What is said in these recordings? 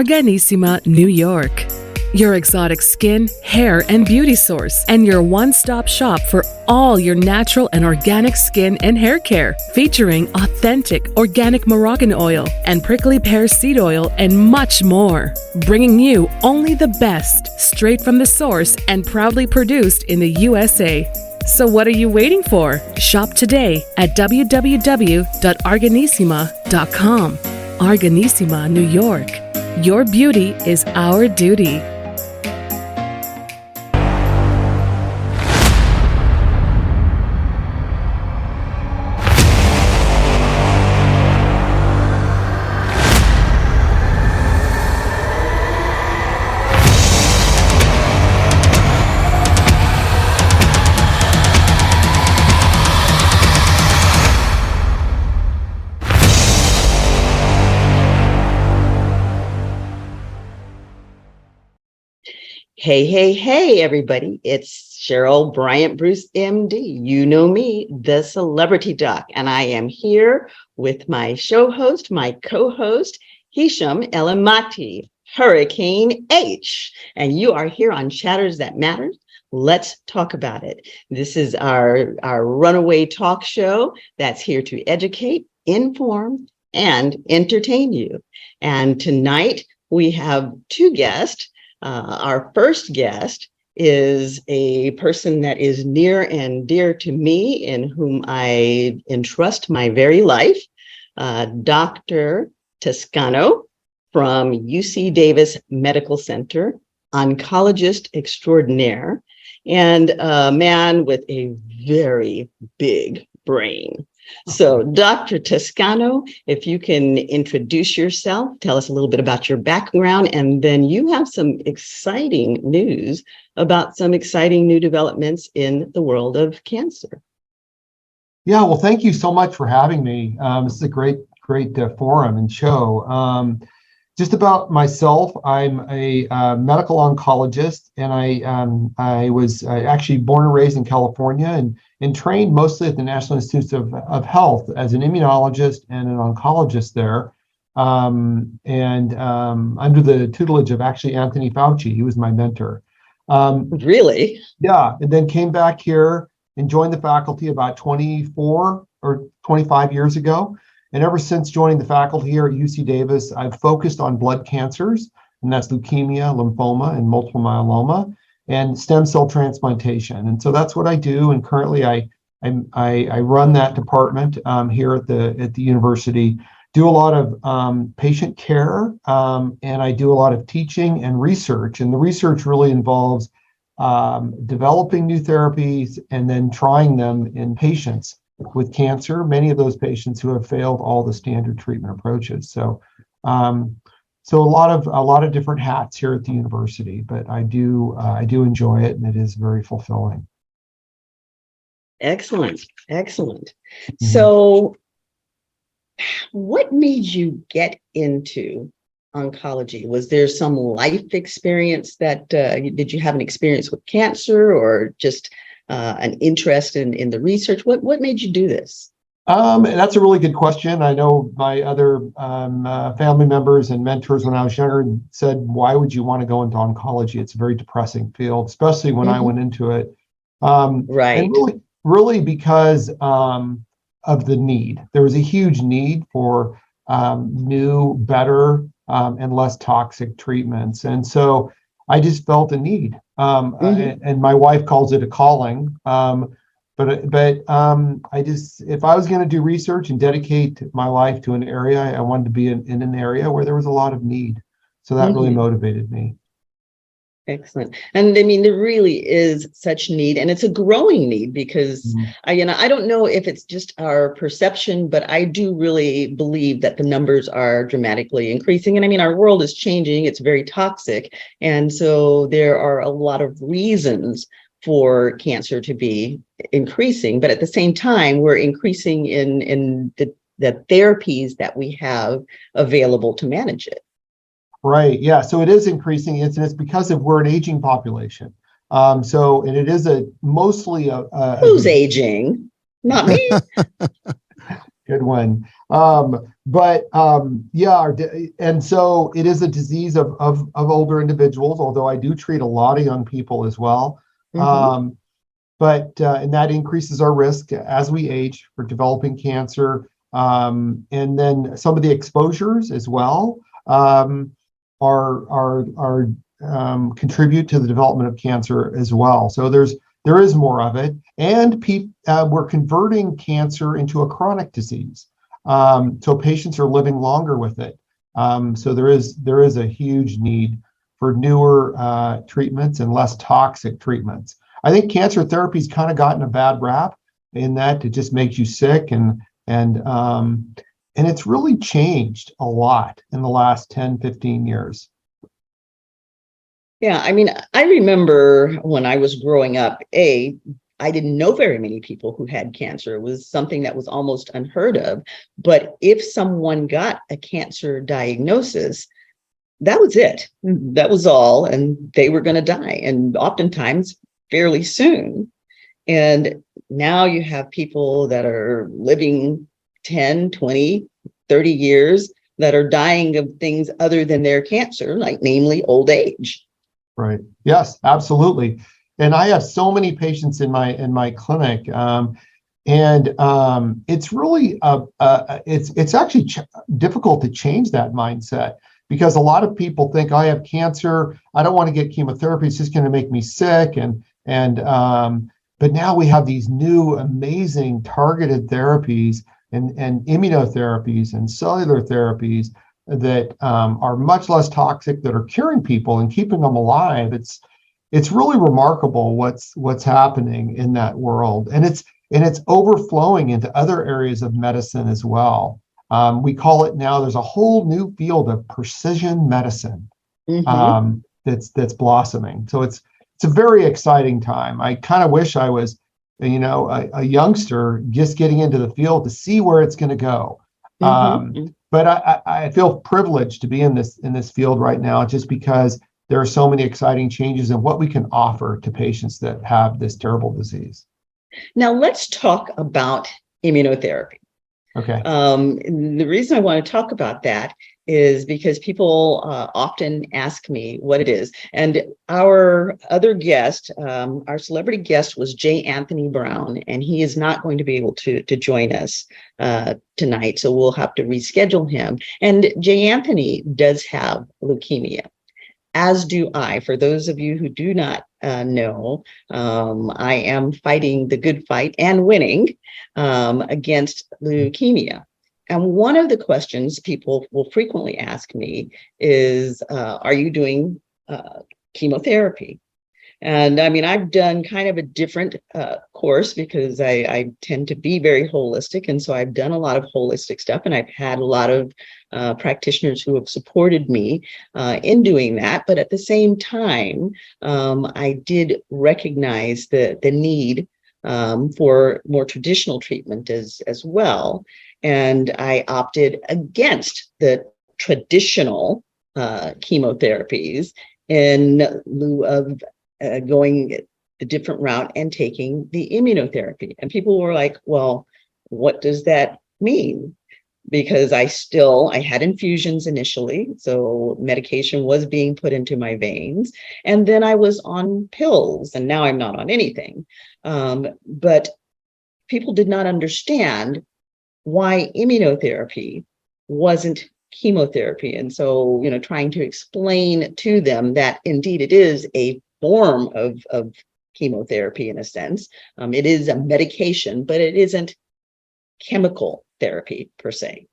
Arganissima, New York. Your exotic skin, hair, and beauty source, and your one-stop shop for all your natural and organic skin and hair care, featuring authentic organic Moroccan oil and prickly pear seed oil and much more. Bringing you only the best, straight from the source and proudly produced in the USA. So what are you waiting for? Shop today at www.arganissima.com. Arganissima, New York. Your beauty is our duty. Hey, everybody. It's Cheryl Bryant Bruce, MD. You know me, the celebrity doc, and I am here with my show host, my co-host, Hisham Elamati, Hurricane H. And you are here on Chatters That Matters. Let's talk about it. This is our runaway talk show that's here to educate, inform, and entertain you. And tonight we have two guests. Our first guest is a person that is near and dear to me, in whom I entrust my very life, Dr. Toscano from UC Davis Medical Center, oncologist extraordinaire, and a man with a very big brain. So, Dr. Toscano, if you can introduce yourself, tell us a little bit about your background, and then you have some exciting news about some exciting new developments in the world of cancer. Yeah, well, thank you so much for having me. This is a great forum and show. Just about myself, I'm a medical oncologist, and I was actually born and raised in California and trained mostly at the National Institutes of Health as an immunologist and an oncologist there, and under the tutelage of actually Anthony Fauci. He was my mentor. Really? Yeah, and then came back here and joined the faculty about 24 or 25 years ago. And ever since joining the faculty here at UC Davis, I've focused on blood cancers, and that's leukemia, lymphoma, and multiple myeloma, and stem cell transplantation. And so that's what I do. And currently, I run that department here at the university. Do a lot of patient care, and I do a lot of teaching and research. And the research really involves developing new therapies and then trying them in patients with cancer, many of those patients who have failed all the standard treatment approaches. So a lot of different hats here at the university, but I do enjoy it, and it is very fulfilling. Excellent. Mm-hmm. So what made you get into oncology? Was there some life experience that did you have an experience with cancer, or just an interest in the research? What made you do this? That's a really good question. I know my other family members and mentors when I was younger said, why would you want to go into oncology? It's a very depressing field, especially when I went into it. Right. And really because of the need. There was a huge need for new, better, and less toxic treatments. And so I just felt a need. And my wife calls it a calling. But I just, if I was going to do research and dedicate my life to an area, I wanted to be in an area where there was a lot of need. So that really motivated me. Excellent. And I mean, there really is such need, and it's a growing need, because I don't know if it's just our perception, but I do really believe that the numbers are dramatically increasing. And I mean, our world is changing. It's very toxic. And so there are a lot of reasons for cancer to be increasing, but at the same time, we're increasing in the therapies that we have available to manage it. Right. Yeah. So it is increasing, and it's because we're an aging population. And it is mostly a who's aging? Not me. Good one. Yeah, and so it is a disease of older individuals, although I do treat a lot of young people as well. Mhm. And that increases our risk as we age for developing cancer. And then some of the exposures as well are contribute to the development of cancer as well. So there is more of it, and we're converting cancer into a chronic disease. So patients are living longer with it. So there is a huge need for newer treatments and less toxic treatments. I think cancer therapy's kind of gotten a bad rap in that it just makes you sick, and it's really changed a lot in the last 10, 15 years. Yeah, I mean, I remember when I was growing up, I didn't know very many people who had cancer. It was something that was almost unheard of. But if someone got a cancer diagnosis, that was it. That was all. And they were going to die, and oftentimes fairly soon. And now you have people that are living 10, 20, 30 years that are dying of things other than their cancer, like namely old age. Right. Yes, absolutely. And I have so many patients in my clinic, and it's really it's actually difficult to change that mindset, because a lot of people think, I have cancer, I don't want to get chemotherapy, it's just going to make me sick, but now we have these new amazing targeted therapies and immunotherapies and cellular therapies that are much less toxic, that are curing people and keeping them alive. It's really remarkable what's happening in that world, and it's overflowing into other areas of medicine as well. We call it now. There's a whole new field of precision medicine that's blossoming. So it's a very exciting time. I kind of wish I was, a youngster just getting into the field to see where it's going to go. But I feel privileged to be in this field right now, just because there are so many exciting changes in what we can offer to patients that have this terrible disease. Now let's talk about immunotherapy. Okay. The reason I want to talk about that is because people often ask me what it is. And our other guest, our celebrity guest, was J. Anthony Brown, and he is not going to be able to join us tonight. So we'll have to reschedule him. And J. Anthony does have leukemia, as do I. For those of you who do not know, I am fighting the good fight and winning against leukemia. And one of the questions people will frequently ask me is, are you doing chemotherapy? And I mean, I've done kind of a different course, because I tend to be very holistic. And so I've done a lot of holistic stuff, and I've had a lot of practitioners who have supported me in doing that. But at the same time, I did recognize the need for more traditional treatment as well. And I opted against the traditional chemotherapies in lieu of going the different route and taking the immunotherapy. And people were like, well, what does that mean? Because I had infusions initially, so medication was being put into my veins, and then I was on pills, and now I'm not on anything. But people did not understand why immunotherapy wasn't chemotherapy. And so, trying to explain to them that indeed it is a form of chemotherapy in a sense. It is a medication, but it isn't chemical therapy per se.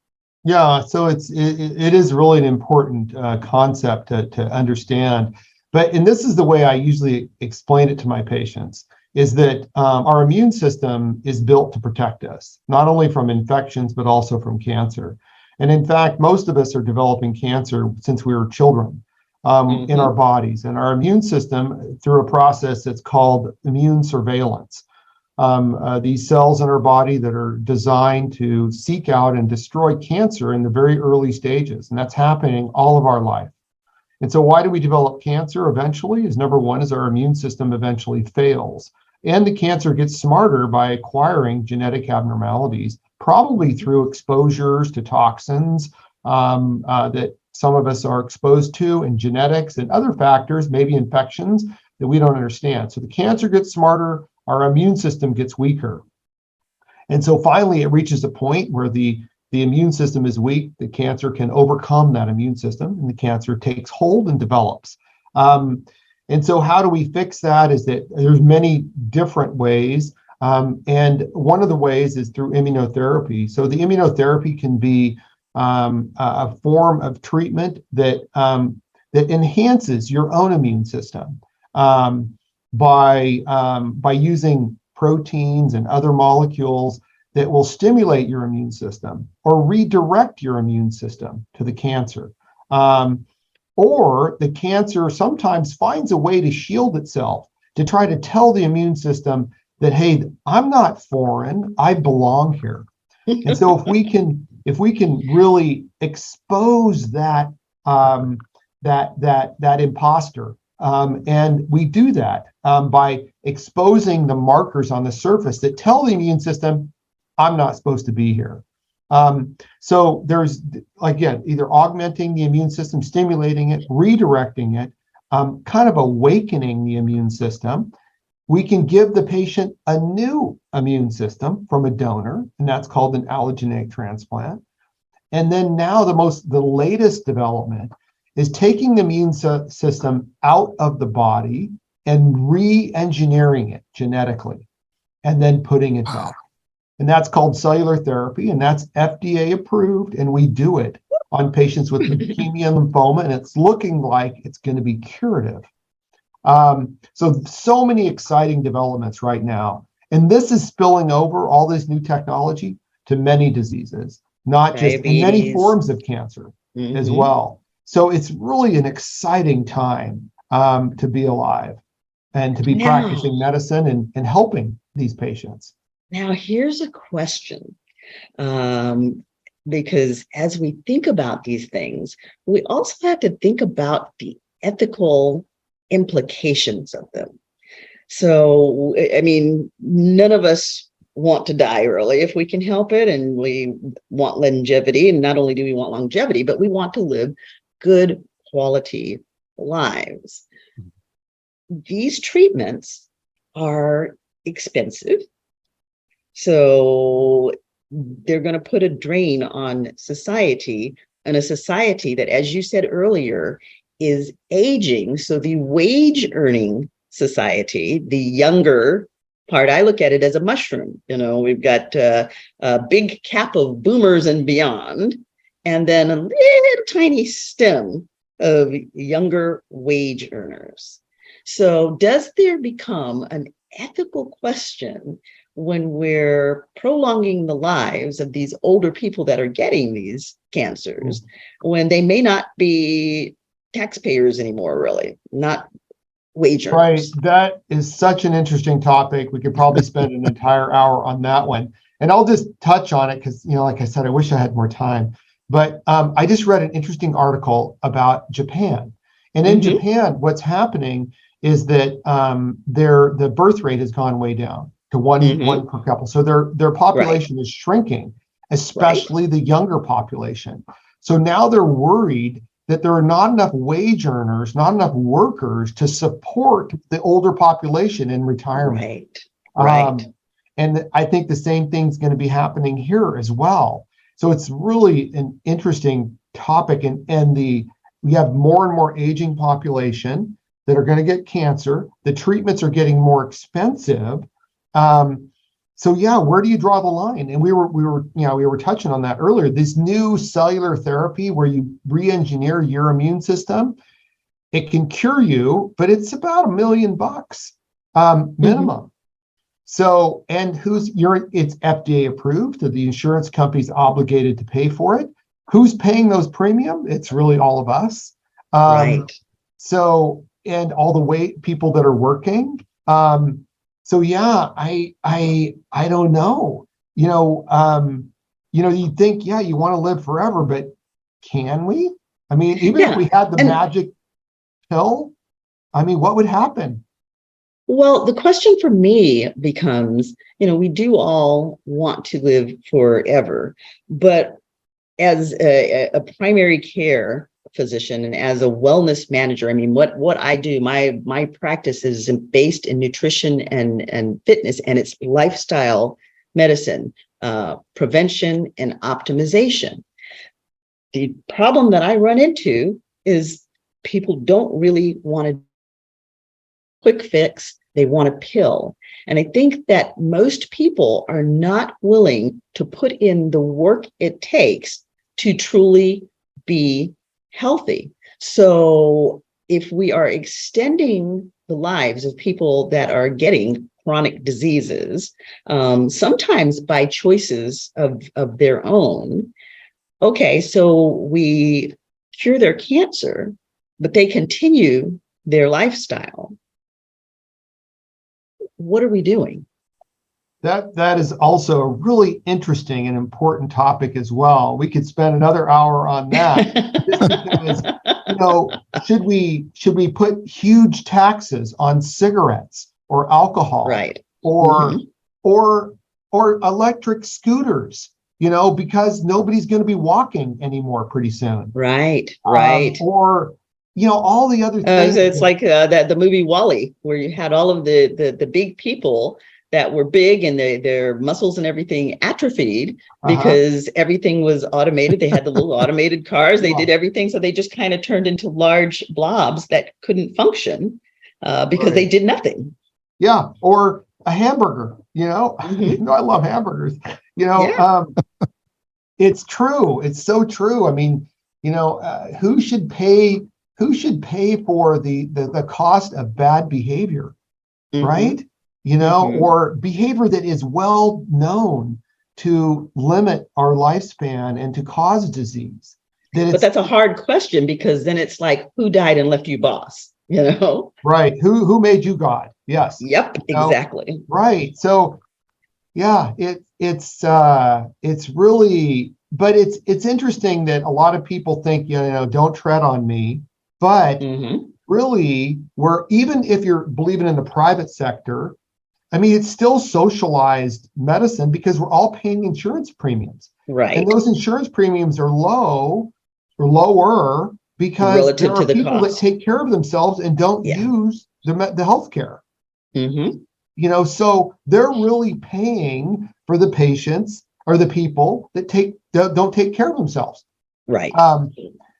Yeah, so it is really an important concept to understand. And this is the way I usually explain it to my patients, is that our immune system is built to protect us, not only from infections, but also from cancer. And in fact, most of us are developing cancer since we were children in our bodies. And our immune system, through a process that's called immune surveillance, these cells in our body that are designed to seek out and destroy cancer in the very early stages. And that's happening all of our life. And so why do we develop cancer eventually? Is number one is our immune system eventually fails. And the cancer gets smarter by acquiring genetic abnormalities probably through exposures to toxins that some of us are exposed to, and genetics and other factors, maybe infections that we don't understand. So the cancer gets smarter, our immune system gets weaker. And so finally, it reaches a point where the immune system is weak, the cancer can overcome that immune system, and the cancer takes hold and develops. And so how do we fix that? Is that there's many different ways. And one of the ways is through immunotherapy. So the immunotherapy can be a form of treatment that enhances your own immune system by using proteins and other molecules that will stimulate your immune system or redirect your immune system to the cancer. Or the cancer sometimes finds a way to shield itself, to try to tell the immune system that, hey, I'm not foreign, I belong here. And so if we can really expose that that imposter, and we do that by exposing the markers on the surface that tell the immune system, I'm not supposed to be here. So there's, again, either augmenting the immune system, stimulating it, redirecting it, kind of awakening the immune system. We can give the patient a new immune system from a donor, and that's called an allogeneic transplant. And then now the latest development is taking the immune system out of the body and re-engineering it genetically, and then putting it back. And that's called cellular therapy, and that's FDA approved, and we do it on patients with leukemia and lymphoma, and it's looking like it's going to be curative. So many exciting developments right now. And this is spilling over, all this new technology, to many diseases, not just in many forms of cancer as well. So it's really an exciting time to be alive and to be practicing medicine and helping these patients. Now, here's a question, because as we think about these things, we also have to think about the ethical implications of them. So, I mean, none of us want to die early if we can help it, and we want longevity. And not only do we want longevity, but we want to live good quality lives. These treatments are expensive. So they're going to put a drain on society, and a society that, as you said earlier, is aging. So the wage earning society, the younger part, I look at it as a mushroom. You know, we've got a big cap of boomers and beyond, and then a little tiny stem of younger wage earners. So does there become an ethical question when we're prolonging the lives of these older people that are getting these cancers, when they may not be taxpayers anymore, really, not wage earners? Right. That is such an interesting topic. We could probably spend an entire hour on that one. And I'll just touch on it because, you know, like I said, I wish I had more time. But I just read an interesting article about Japan. And in Japan, what's happening is that the birth rate has gone way down to one per couple. So their population is shrinking, especially the younger population. So now they're worried that there are not enough wage earners, not enough workers to support the older population in retirement. Right. And I think the same thing's going to be happening here as well. So it's really an interesting topic, and we have more and more aging population that are going to get cancer. The treatments are getting more expensive. So yeah, where do you draw the line? And we were touching on that earlier. This new cellular therapy where you re-engineer your immune system, it can cure you, but it's about $1 million minimum. So, and it's FDA approved, so the insurance company's obligated to pay for it. Who's paying those premium? It's really all of us. Right. So, and all the people that are working. So yeah, I don't know. You think, yeah, you want to live forever, but can we? I mean, even if we had the magic pill, I mean, what would happen? Well, the question for me becomes, we do all want to live forever, but as a primary care physician and as a wellness manager, I mean, what I do, my practice is based in nutrition and fitness, and it's lifestyle medicine, prevention and optimization. The problem that I run into is people don't really want a quick fix. They want a pill. And I think that most people are not willing to put in the work it takes to truly be healthy. So if we are extending the lives of people that are getting chronic diseases, sometimes by choices of their own, okay, so we cure their cancer, but they continue their lifestyle. What are we doing? That is also a really interesting and important topic as well. We could spend another hour on that. Just because, should we put huge taxes on cigarettes or alcohol, right? Or electric scooters, because nobody's going to be walking anymore pretty soon. Right. Or all the other things. So it's like the movie WALL-E, where you had all of the big people that were big and their muscles and everything atrophied because everything was automated. They had the little automated cars. They did everything. So they just kind of turned into large blobs that couldn't function because they did nothing. Yeah. Or a hamburger, I love hamburgers, it's true. It's so true. I mean, who should pay for the cost of bad behavior, right? Or behavior that is well known to limit our lifespan and to cause disease. But that's a hard question, because then it's like, who died and left you boss? Right. Who made you God? Yes. Yep. Exactly. Right. So, yeah, it's really, but it's interesting that a lot of people think, don't tread on me, but really, even if you're believing in the private sector, I mean, it's still socialized medicine because we're all paying insurance premiums. Right. And those insurance premiums are low or lower because relative there are to the people cost. that take care of themselves and don't use the health care. So they're really paying for the patients or the people that don't take care of themselves. Right.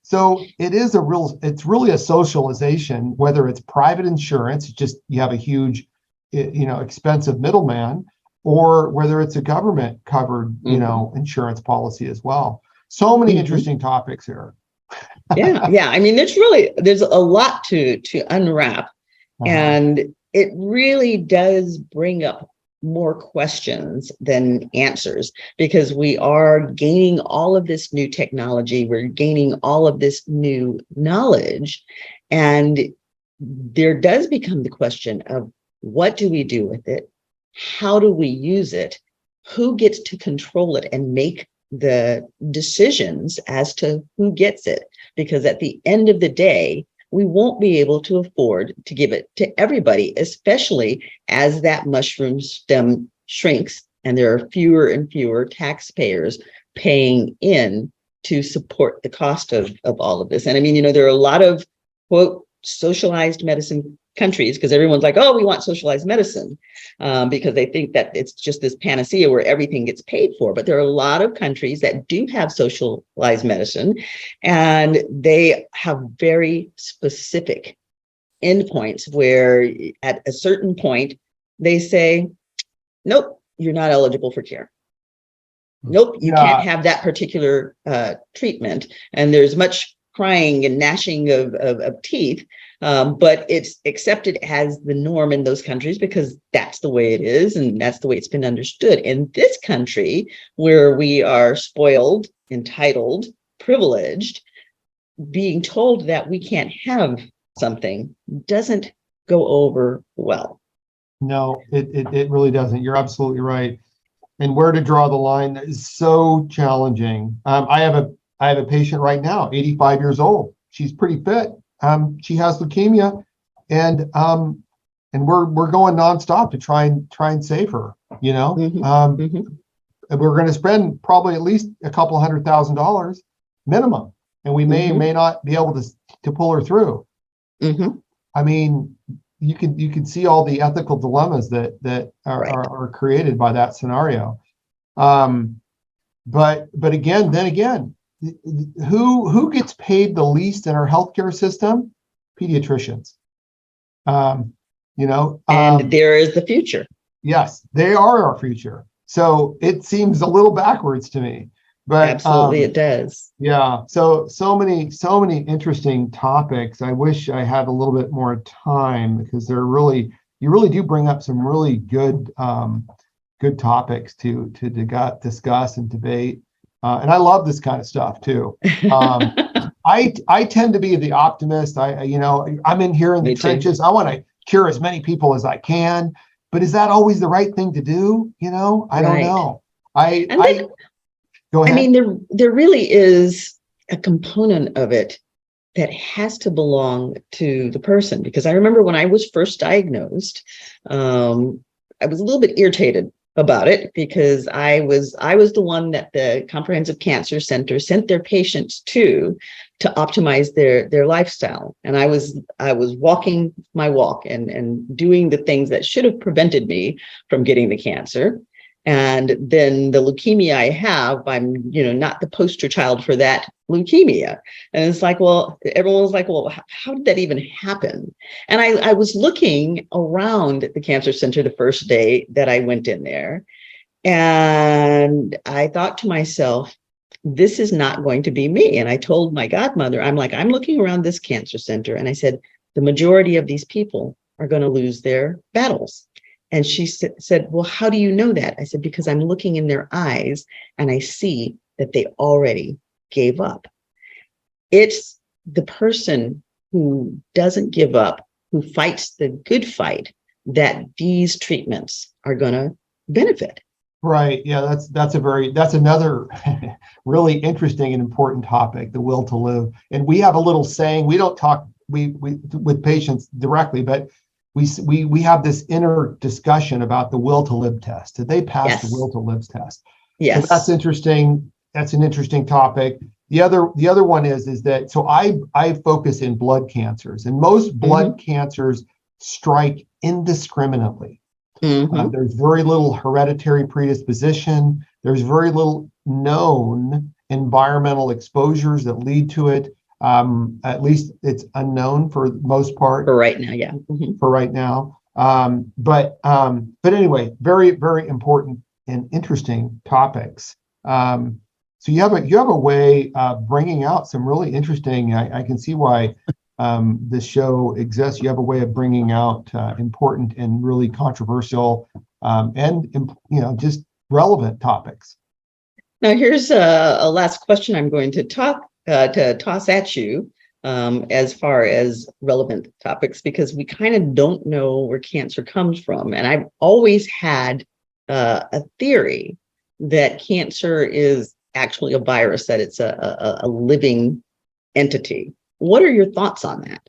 So it's really a socialization, whether it's private insurance, it's just you have a huge, expensive middleman, or whether it's a government covered, insurance policy as well. So many interesting topics here. Yeah. I mean, there's a lot to unwrap, and it really does bring up more questions than answers, because we are gaining all of this new technology, we're gaining all of this new knowledge, and there does become the question of, what do we do with it? How do we use it? Who gets to control it and make the decisions as to who gets it? Because at the end of the day, we won't be able to afford to give it to everybody, especially as that mushroom stem shrinks and there are fewer and fewer taxpayers paying in to support the cost of all of this. And I mean, there are a lot of, quote, socialized medicine countries, because everyone's like, oh, we want socialized medicine, because they think that it's just this panacea where everything gets paid for. But there are a lot of countries that do have socialized medicine, and they have very specific endpoints where at a certain point they say, nope, you're not eligible for care. Nope, you can't have that particular treatment. And there's much crying and gnashing of teeth, but it's accepted as the norm in those countries because that's the way it is, and that's the way it's been understood. In this country, where we are spoiled, entitled, privileged, being told that we can't have something doesn't go over well. No, it really doesn't. You're absolutely right. And where to draw the line is so challenging. I have a patient right now, 85 years old. She's pretty fit. She has leukemia, and and we're going nonstop to try and save her. And we're going to spend probably at least a couple $100,000 minimum, and we may not be able to pull her through. I mean, you can see all the ethical dilemmas that are created by that scenario. But again, who gets paid the least in our healthcare system? Pediatricians. And there is the future. Yes, they are our future. So it seems a little backwards to me, but absolutely it does. Yeah. So many interesting topics. I wish I had a little bit more time, because you really do bring up some really good topics to discuss and debate. And I love this kind of stuff too. I tend to be the optimist. I'm in here in the trenches. I want to cure as many people as I can. But is that always the right thing to do? I don't know. Go ahead. I mean, there really is a component of it that has to belong to the person, because I remember when I was first diagnosed, I was a little bit irritated about it, because I was the one that the Comprehensive Cancer Center sent their patients to optimize their lifestyle. And I was walking my walk and doing the things that should have prevented me from getting the cancer. And then the leukemia I have, I'm, not the poster child for that leukemia. And it's like, well, everyone was like, well, how did that even happen? And I was looking around the cancer center the first day that I went in there, and I thought to myself, this is not going to be me. And I told my godmother, I'm looking around this cancer center, and I said, the majority of these people are going to lose their battles. And she said, well, how do you know that? I said, because I'm looking in their eyes and I see that they already gave up. It's the person who doesn't give up, who fights the good fight, that these treatments are going to benefit. Right. Yeah, that's another really interesting and important topic, the will to live. And we have a little saying, we don't talk with patients directly, but we have this inner discussion about the will to live test. Did they pass the will to live test? Yes. So that's interesting. That's an interesting topic. The other one is that, so I focus in blood cancers, and most blood cancers strike indiscriminately. There's very little hereditary predisposition. There's very little known environmental exposures that lead to it. At least it's unknown for the most part. For right now, yeah. For right now. But anyway, very, very important and interesting topics. So you have a way of bringing out some really interesting. I can see why this show exists. You have a way of bringing out important and really controversial and just relevant topics. Now here's a last question I'm going to toss at you as far as relevant topics, because we kind of don't know where cancer comes from. And I've always had a theory that cancer is actually a virus, that it's a living entity. What are your thoughts on that?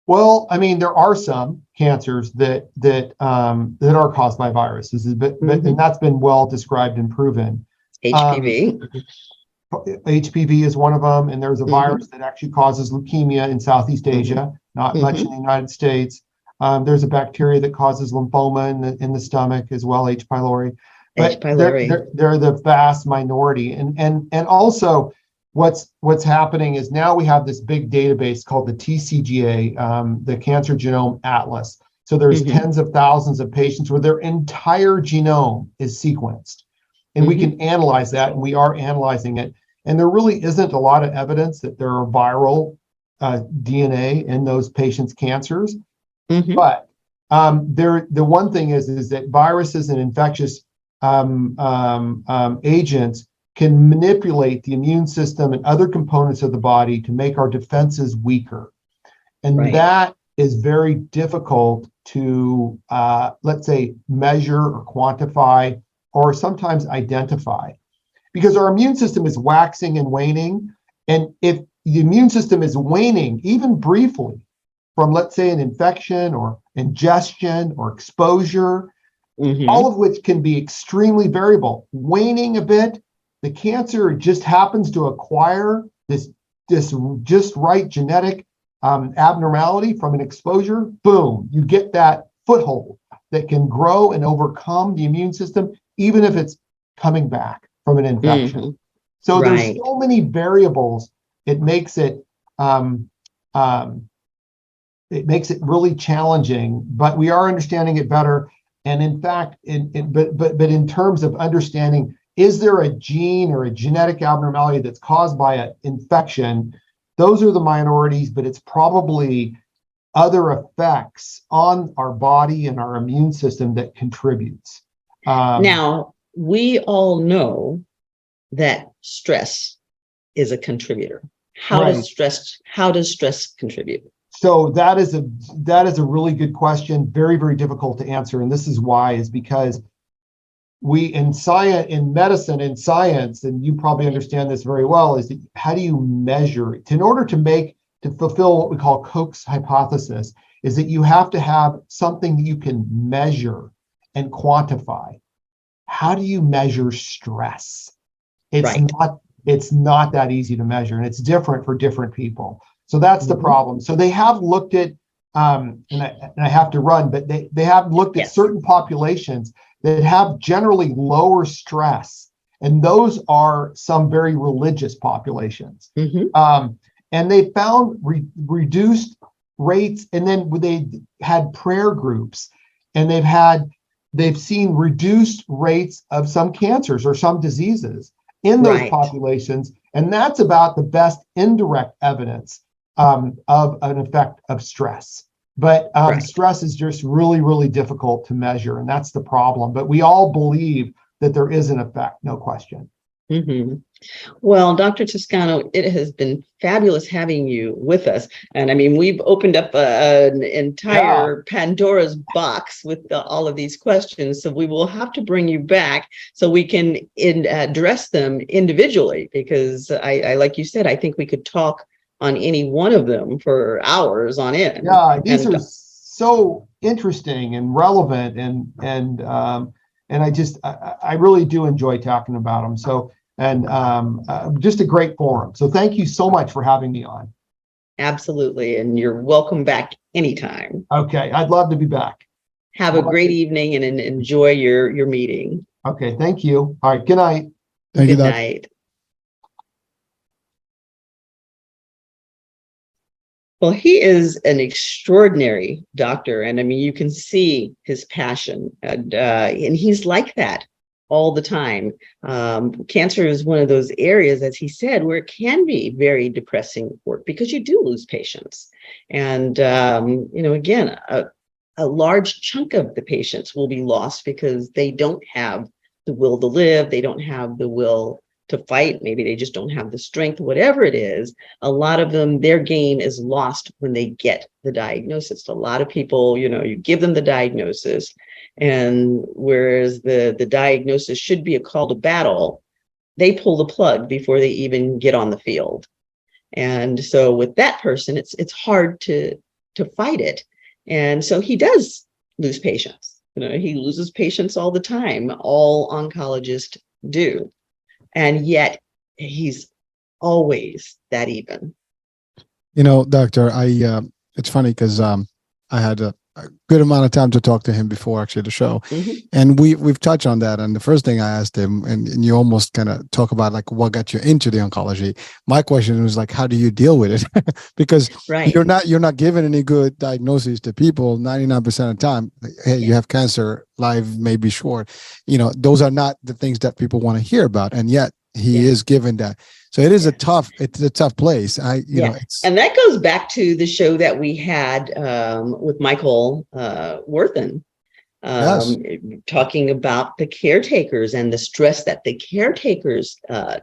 Well, I mean, there are some cancers that are caused by viruses, but and that's been well described and proven. HPV. HPV is one of them, and there's a virus that actually causes leukemia in Southeast Asia, not much in the United States. There's a bacteria that causes lymphoma in the stomach as well, H. pylori. But they're the vast minority, and also what's happening is now we have this big database called the TCGA, the Cancer Genome Atlas. So there's tens of thousands of patients where their entire genome is sequenced. And we can analyze that, and we are analyzing it. And there really isn't a lot of evidence that there are viral DNA in those patients' cancers. But the one thing is that viruses and infectious agents can manipulate the immune system and other components of the body to make our defenses weaker. And that is very difficult to, let's say, measure or quantify, or sometimes identify, because our immune system is waxing and waning. And if the immune system is waning, even briefly, from, let's say, an infection or ingestion or exposure, Mhm. all of which can be extremely variable. Waning a bit, the cancer just happens to acquire this just right genetic abnormality from an exposure. Boom, you get that foothold that can grow and overcome the immune system, even if it's coming back from an infection. Mhm. So there's Right. so many variables. It makes it um, um, it makes it really challenging, but we are understanding it better. And in fact, but in terms of understanding, is there a gene or a genetic abnormality that's caused by an infection? Those are the minorities, but it's probably other effects on our body and our immune system that contributes. Now, we all know that stress is a contributor. How Right. does stress contribute? So that is a really good question. Very, very difficult to answer. And this is why, is because we in science, in medicine, in science, and you probably understand this very well, is that how do you measure it? In order to fulfill what we call Koch's hypothesis, is that you have to have something that you can measure and quantify. How do you measure stress? It's Right. not that easy to measure, and it's different for different people. So that's the Mhm. problem. So they have looked at, and I have to run, but they have looked at Yes. certain populations that have generally lower stress, and those are some very religious populations. Mhm. And they found reduced rates, and then they had prayer groups, and they've seen reduced rates of some cancers or some diseases in those Right. populations, and that's about the best indirect evidence of an effect of stress. But Right. stress is just really, really difficult to measure, and that's the problem. But we all believe that there is an effect, no question. Mhm. Well, Dr. Toscano, it has been fabulous having you with us. And I mean, we've opened up an Yeah, entire Pandora's box with all of these questions. So we will have to bring you back so we can address them individually, because like you said, I think we could talk on any one of them for hours on end. yeah, these And are so interesting and relevant, and I really do enjoy talking about them. So, and just a great forum. So thank you so much for having me on. absolutely. And you're welcome back anytime. Okay, I'd love to be back. Have a great evening and enjoy your meeting. Okay, thank you. All right, good night. Thank you, Good Doc. night. Well, he is an extraordinary doctor, and I mean, you can see his passion, and he's like that all the time. Cancer is one of those areas, as he said, where it can be very depressing work because you do lose patients, and again, a large chunk of the patients will be lost because they don't have the will to live, they don't have the will to fight, maybe they just don't have the strength, whatever it is. A lot of them, their game is lost when they get the diagnosis. A lot of people, you give them the diagnosis, and whereas the diagnosis should be a call to battle, they pull the plug before they even get on the field. And so with that person, it's hard to fight it. And so he does lose patients. He loses patients all the time. All oncologists do. And yet he's always that even. Doctor, it's funny because I had a good amount of time to talk to him before actually the show, and we've touched on that. And the first thing I asked him, and you almost kind of talk about like what got you into the oncology. My question was like, how do you deal with it? Because Right. you're not giving any good diagnoses to people 99% of the time. Like, hey, you have cancer, life may be short. Those are not the things that people want to hear about, and yet he is given that. So it's a tough place. And that goes back to the show that we had with Michael Worthen, talking about the caretakers and the stress that the caretakers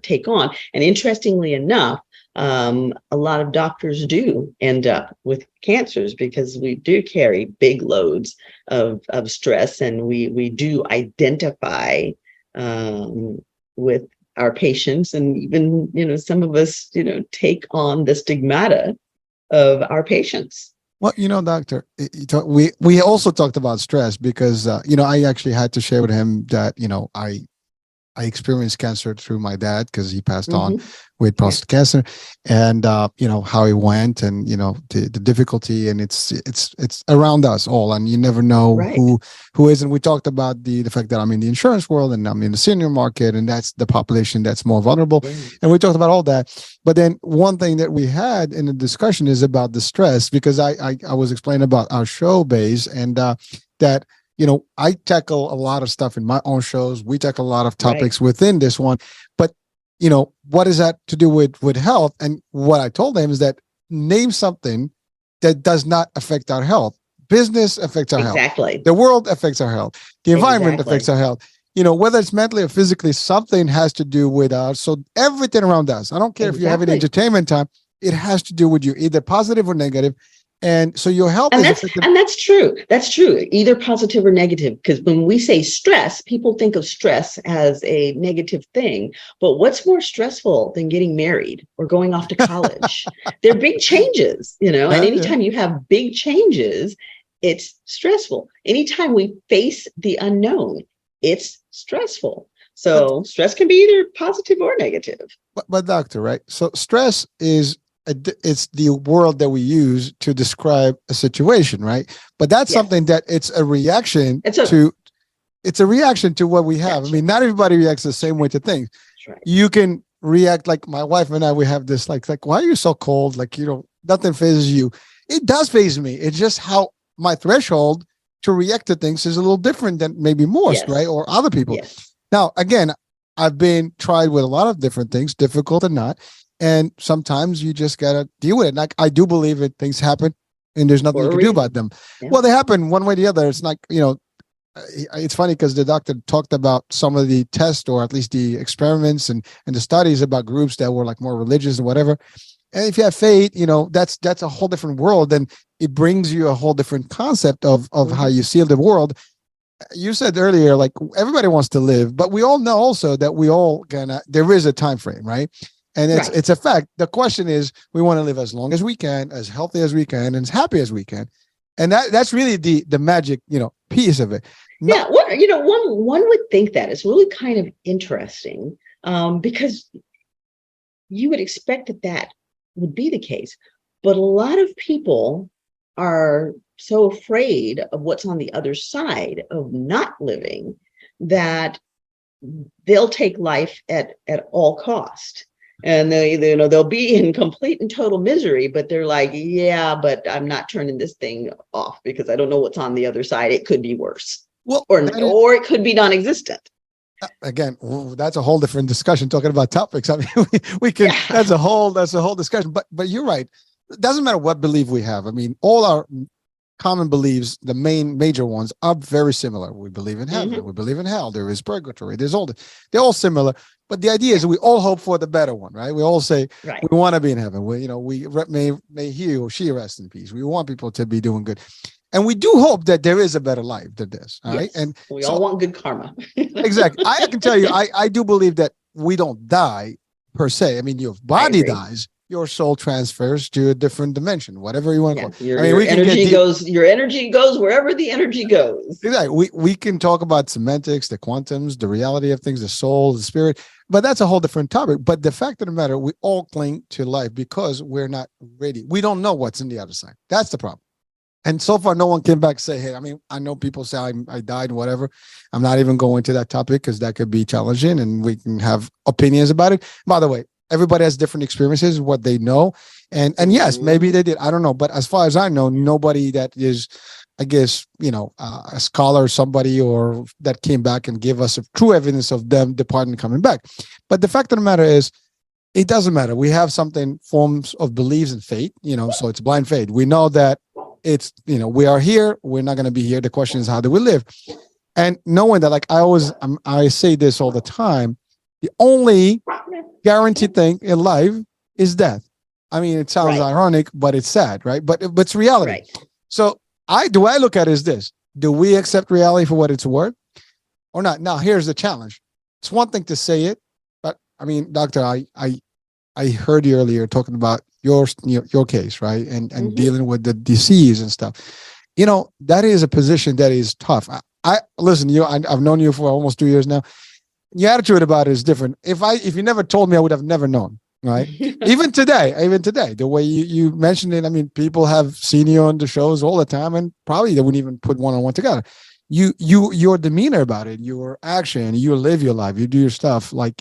take on. And interestingly enough, a lot of doctors do end up with cancers because we do carry big loads of stress, and we do identify with our patients, and even some of us take on the stigmata of our patients. Well, doctor, we also talked about stress because I actually had to share with him that I experienced cancer through my dad because he passed on Mhm. with Yeah. prostate cancer, and how he went, and the difficulty, and it's around us all, and you never know Right. who is. And we talked about the fact that I'm in the insurance world and I'm in the senior market, and that's the population that's more vulnerable. Yeah. And we talked about all that. But then one thing that we had in the discussion is about the stress, because I was explaining about our show base, and that I tackle a lot of stuff in my own shows. We tackle a lot of topics within this one, but what is that to do with health? And what I told them is that name something that does not affect our health. Business affects our health. Exactly. The world affects our health. The environment Exactly. affects our health. Whether it's mentally or physically, something has to do with us. So everything around us. I don't care if you're having Exactly. entertainment time. It has to do with you, either positive or negative. And so your health is affected. And that's true. That's true. Either positive or negative. Because when we say stress, people think of stress as a negative thing. But what's more stressful than getting married or going off to college? They're big changes, and anytime you have big changes, it's stressful. Anytime we face the unknown, it's stressful. So stress can be either positive or negative. But doctor, right? So stress is it's the word that we use to describe a situation, right? But that's something that it's a reaction to. It's a reaction to what we have. I mean, not everybody reacts the same way to things. Right. You can react like my wife and I. We have this like why are you so cold? Like nothing phases you. It does phase me. It's just how my threshold to react to things is a little different than maybe most, right? Or other people. Yes. Now, again, I've been tried with a lot of different things, difficult or not. And sometimes you just got to deal with it. Like, I do believe it, things happen and there's nothing you can do about them. Yeah. Well, they happen one way or the other. It's like, it's funny because the doctor talked about some of the tests, or at least the experiments and the studies about groups that were like more religious and whatever. And if you have faith, that's a whole different world. And it brings you a whole different concept of how you see the world. You said earlier, like, everybody wants to live, but we all know also that there is a time frame, right? And it's a fact. The question is, we want to live as long as we can, as healthy as we can, and as happy as we can. And that's really the magic, piece of it. One would think that it's really kind of interesting, because you would expect that would be the case. But a lot of people are so afraid of what's on the other side of not living that they'll take life at all cost. And they'll be in complete and total misery, but they're like, yeah, but I'm not turning this thing off because I don't know what's on the other side. It could be worse, or it could be non-existent. Again, that's a whole different discussion. Talking about topics, I mean, we can. Yeah. That's a whole discussion. But you're right. It doesn't matter what belief we have. I mean, all our common beliefs, the major ones, are very similar. We believe in heaven. We believe in hell. There is purgatory. They're all similar. But the idea is we all hope for the better one, right? We all say we want to be in heaven. We may he or she rest in peace. We want people to be doing good. And we do hope that there is a better life than this. All right. And we all want good karma. Exactly. I can tell you, I do believe that we don't die per se. I mean, your body dies, your soul transfers to a different dimension, whatever you want to call it. Your energy goes wherever the energy goes. Exactly. We can talk about semantics, the quantums, the reality of things, the soul, the spirit, but that's a whole different topic. But the fact of the matter, we all cling to life because we're not ready. We don't know what's in the other side. That's the problem. And so far, no one came back and say, hey, I mean, I know people say I died, whatever. I'm not even going to that topic because that could be challenging and we can have opinions about it. By the way, everybody has different experiences, what they know. And yes, maybe they did. I don't know. But as far as I know, nobody that is, I guess, a scholar, somebody or that came back and gave us a true evidence of them departing and coming back. But the fact of the matter is, it doesn't matter. We have forms of beliefs and faith, so it's blind faith. We know that it's, we are here. We're not going to be here. The question is, how do we live? And knowing that, like I say this all the time, the only guaranteed thing in life is death. I mean, it sounds ironic, but it's sad, right? But it's reality. Right. So I look at it as this: do we accept reality for what it's worth, or not? Now, here's the challenge. It's one thing to say it, but I mean, doctor, I heard you earlier talking about your case, right? And dealing with the disease and stuff. That is a position that is tough. I listen, I've known you for almost 2 years now. Your attitude about it is different. If you never told me, I would have never known, right? even today, the way you mentioned it, I mean, people have seen you on the shows all the time, and probably they wouldn't even put one-on-one together. Your demeanor about it, your action, you live your life, you do your stuff like,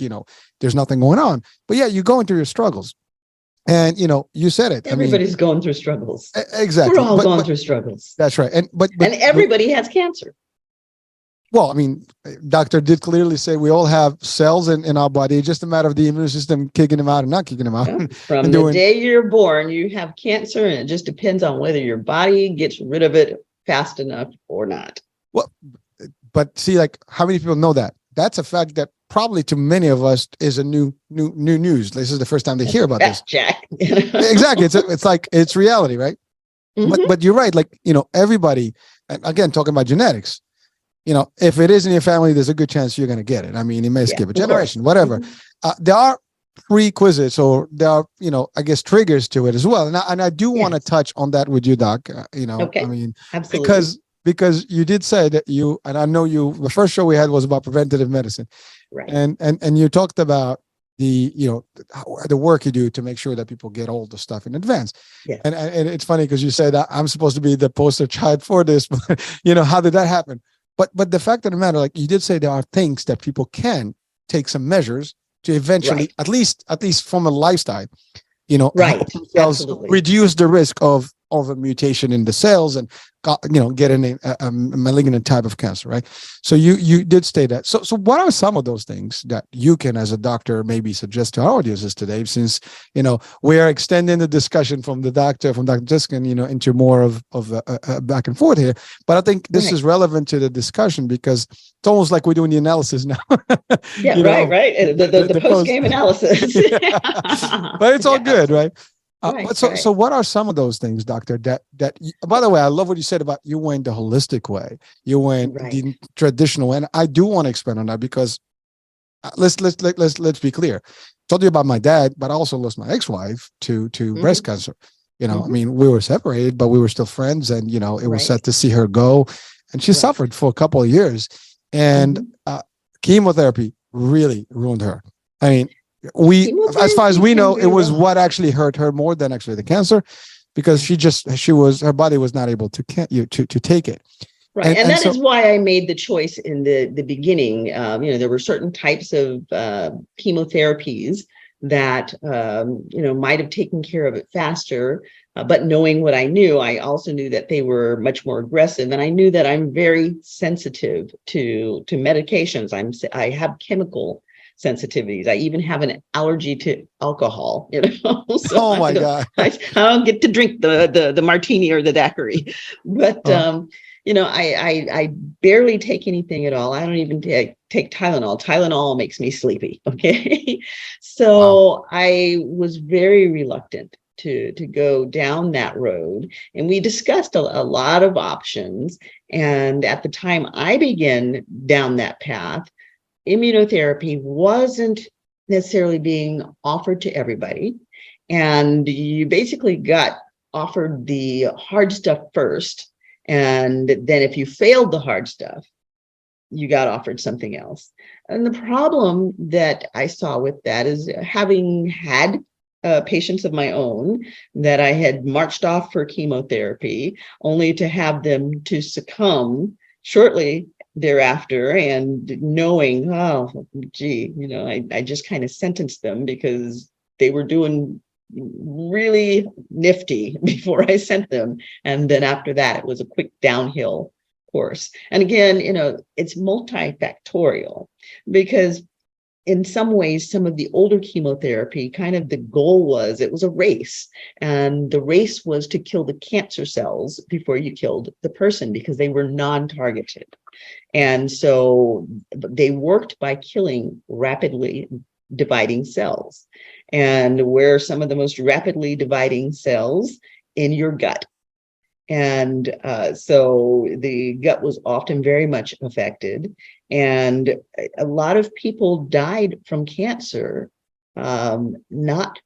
there's nothing going on. But yeah, you're going through your struggles. And you said it. Everybody's going through struggles. Exactly. We're all going through struggles. That's right. And everybody has cancer. Well, I mean, doctor did clearly say we all have cells in our body. It's just a matter of the immune system kicking them out and not kicking them out. Yeah. From the day you're born, you have cancer, and it just depends on whether your body gets rid of it fast enough or not. Well, but see, like, how many people know that? That's a fact that probably to many of us is a new news. This is the first time they hear about this. Jack. Exactly. It's like, it's reality, right? But you're right. Like, everybody, and again, talking about genetics, if it is in your family, there's a good chance you're going to get it. I mean, it may skip a generation, whatever. There are prerequisites, or there are, I guess, triggers to it as well. And I do want to touch on that with you, Doc. Okay. I mean, absolutely. Because you did say that and I know the first show we had was about preventative medicine. Right. And you talked about the work you do to make sure that people get all the stuff in advance. Yeah. And it's funny because you said I'm supposed to be the poster child for this, but how did that happen? But the fact of the matter, like you did say, there are things that people can take some measures to eventually, at least from a lifestyle, right, reduce the risk of a mutation in the cells and getting a malignant type of cancer, right? So you did state that. So what are some of those things that you can, as a doctor, maybe suggest to our audiences today, since we are extending the discussion from Dr. Diskin, into more of a back and forth here. But I think this is relevant to the discussion because it's almost like we're doing the analysis now. Yeah, right. The post-game analysis. But it's all good, right? So what are some of those things, doctor, that by the way, I love what you said about you went the holistic way, you went the traditional way, and I do want to expand on that because let's be clear. I told you about my dad, but I also lost my ex-wife to breast cancer. I mean, we were separated, but we were still friends, and it was sad to see her go, and she suffered for a couple of years, and chemotherapy really ruined her. I mean, as far as we know, it was what actually hurt her more than actually the cancer, because her body was not able to take it. Right. And that is why I made the choice in the beginning. There were certain types of chemotherapies that, might have taken care of it faster. But knowing what I knew, I also knew that they were much more aggressive. And I knew that I'm very sensitive to medications. I have chemical sensitivities. I even have an allergy to alcohol, So oh my God. I don't get to drink the martini or the daiquiri, but I barely take anything at all. I don't even take Tylenol. Tylenol makes me sleepy. Okay. So I was very reluctant to go down that road. And we discussed a lot of options. And at the time I began down that path, immunotherapy wasn't necessarily being offered to everybody. And you basically got offered the hard stuff first. And then if you failed the hard stuff, you got offered something else. And the problem that I saw with that is, having had patients of my own that I had marched off for chemotherapy, only to have them to succumb shortly thereafter, and knowing, I just kind of sentenced them because they were doing really nifty before I sent them. And then after that, it was a quick downhill course. And again, it's multifactorial, because in some ways, some of the older chemotherapy, kind of the goal was, it was a race. And the race was to kill the cancer cells before you killed the person, because they were non-targeted. And so they worked by killing rapidly dividing cells. And where some of the most rapidly dividing cells? In your gut. And so the gut was often very much affected. And a lot of people died from cancer, not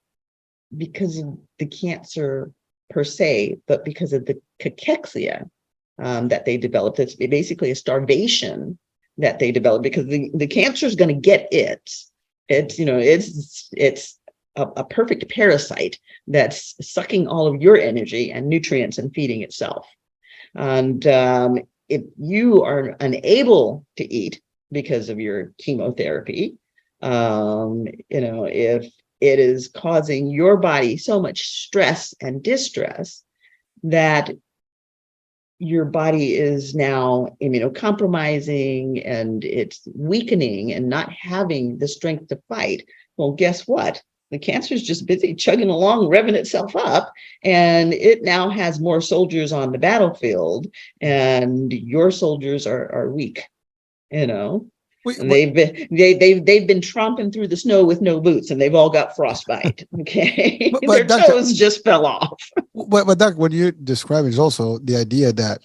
because of the cancer per se, but because of the cachexia that they developed. It's basically a starvation that they developed because the cancer is going to get it. It's a perfect parasite that's sucking all of your energy and nutrients and feeding itself. And if you are unable to eat because of your chemotherapy, if it is causing your body so much stress and distress that your body is now immunocompromising and it's weakening and not having the strength to fight, well, guess what? The cancer is just busy chugging along, revving itself up, and it now has more soldiers on the battlefield, and your soldiers are weak, And they've been tromping through the snow with no boots, and they've all got frostbite. Okay, their Doctor, toes just fell off. But Doc, what you're describing is also the idea that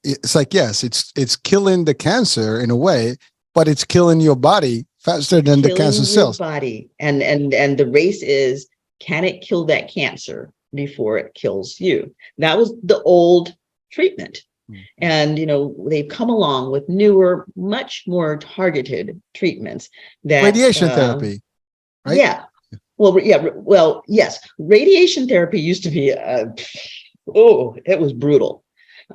it's like, yes, it's killing the cancer in a way, but it's killing your body faster than the cancer cells. Body, and the race is, can it kill that cancer before it kills you? That was the old treatment. And, they've come along with newer, much more targeted treatments that radiation therapy, right? Yeah. Well, yes. Radiation therapy used to be, it was brutal.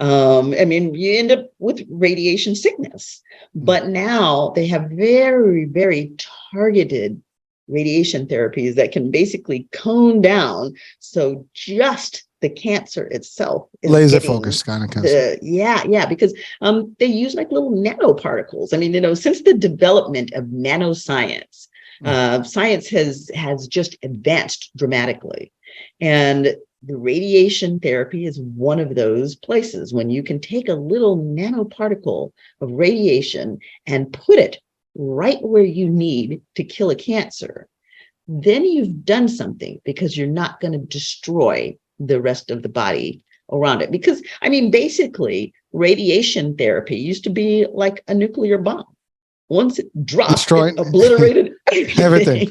You end up with radiation sickness, but now they have very, very targeted radiation therapies that can basically cone down. So just the cancer itself is laser focused kind of cancer. Because they use like little nanoparticles. Since the development of nanoscience, science has just advanced dramatically. And the radiation therapy is one of those places when you can take a little nanoparticle of radiation and put it right where you need to kill a cancer. Then you've done something, because you're not going to destroy the rest of the body around it. Because, basically, radiation therapy used to be like a nuclear bomb. Once it dropped, it obliterated everything.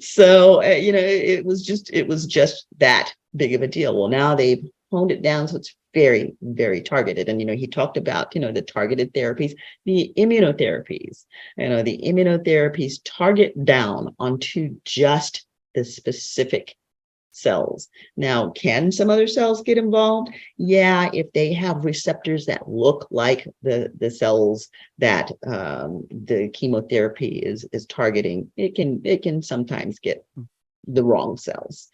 So, it was just that big of a deal. Well, now they've honed it down, so it's very, very targeted. And, he talked about, the targeted therapies, the immunotherapies. The immunotherapies target down onto just the specific cells. Now, can some other cells get involved? Yeah, if they have receptors that look like the cells that the chemotherapy is targeting, it can sometimes get the wrong cells.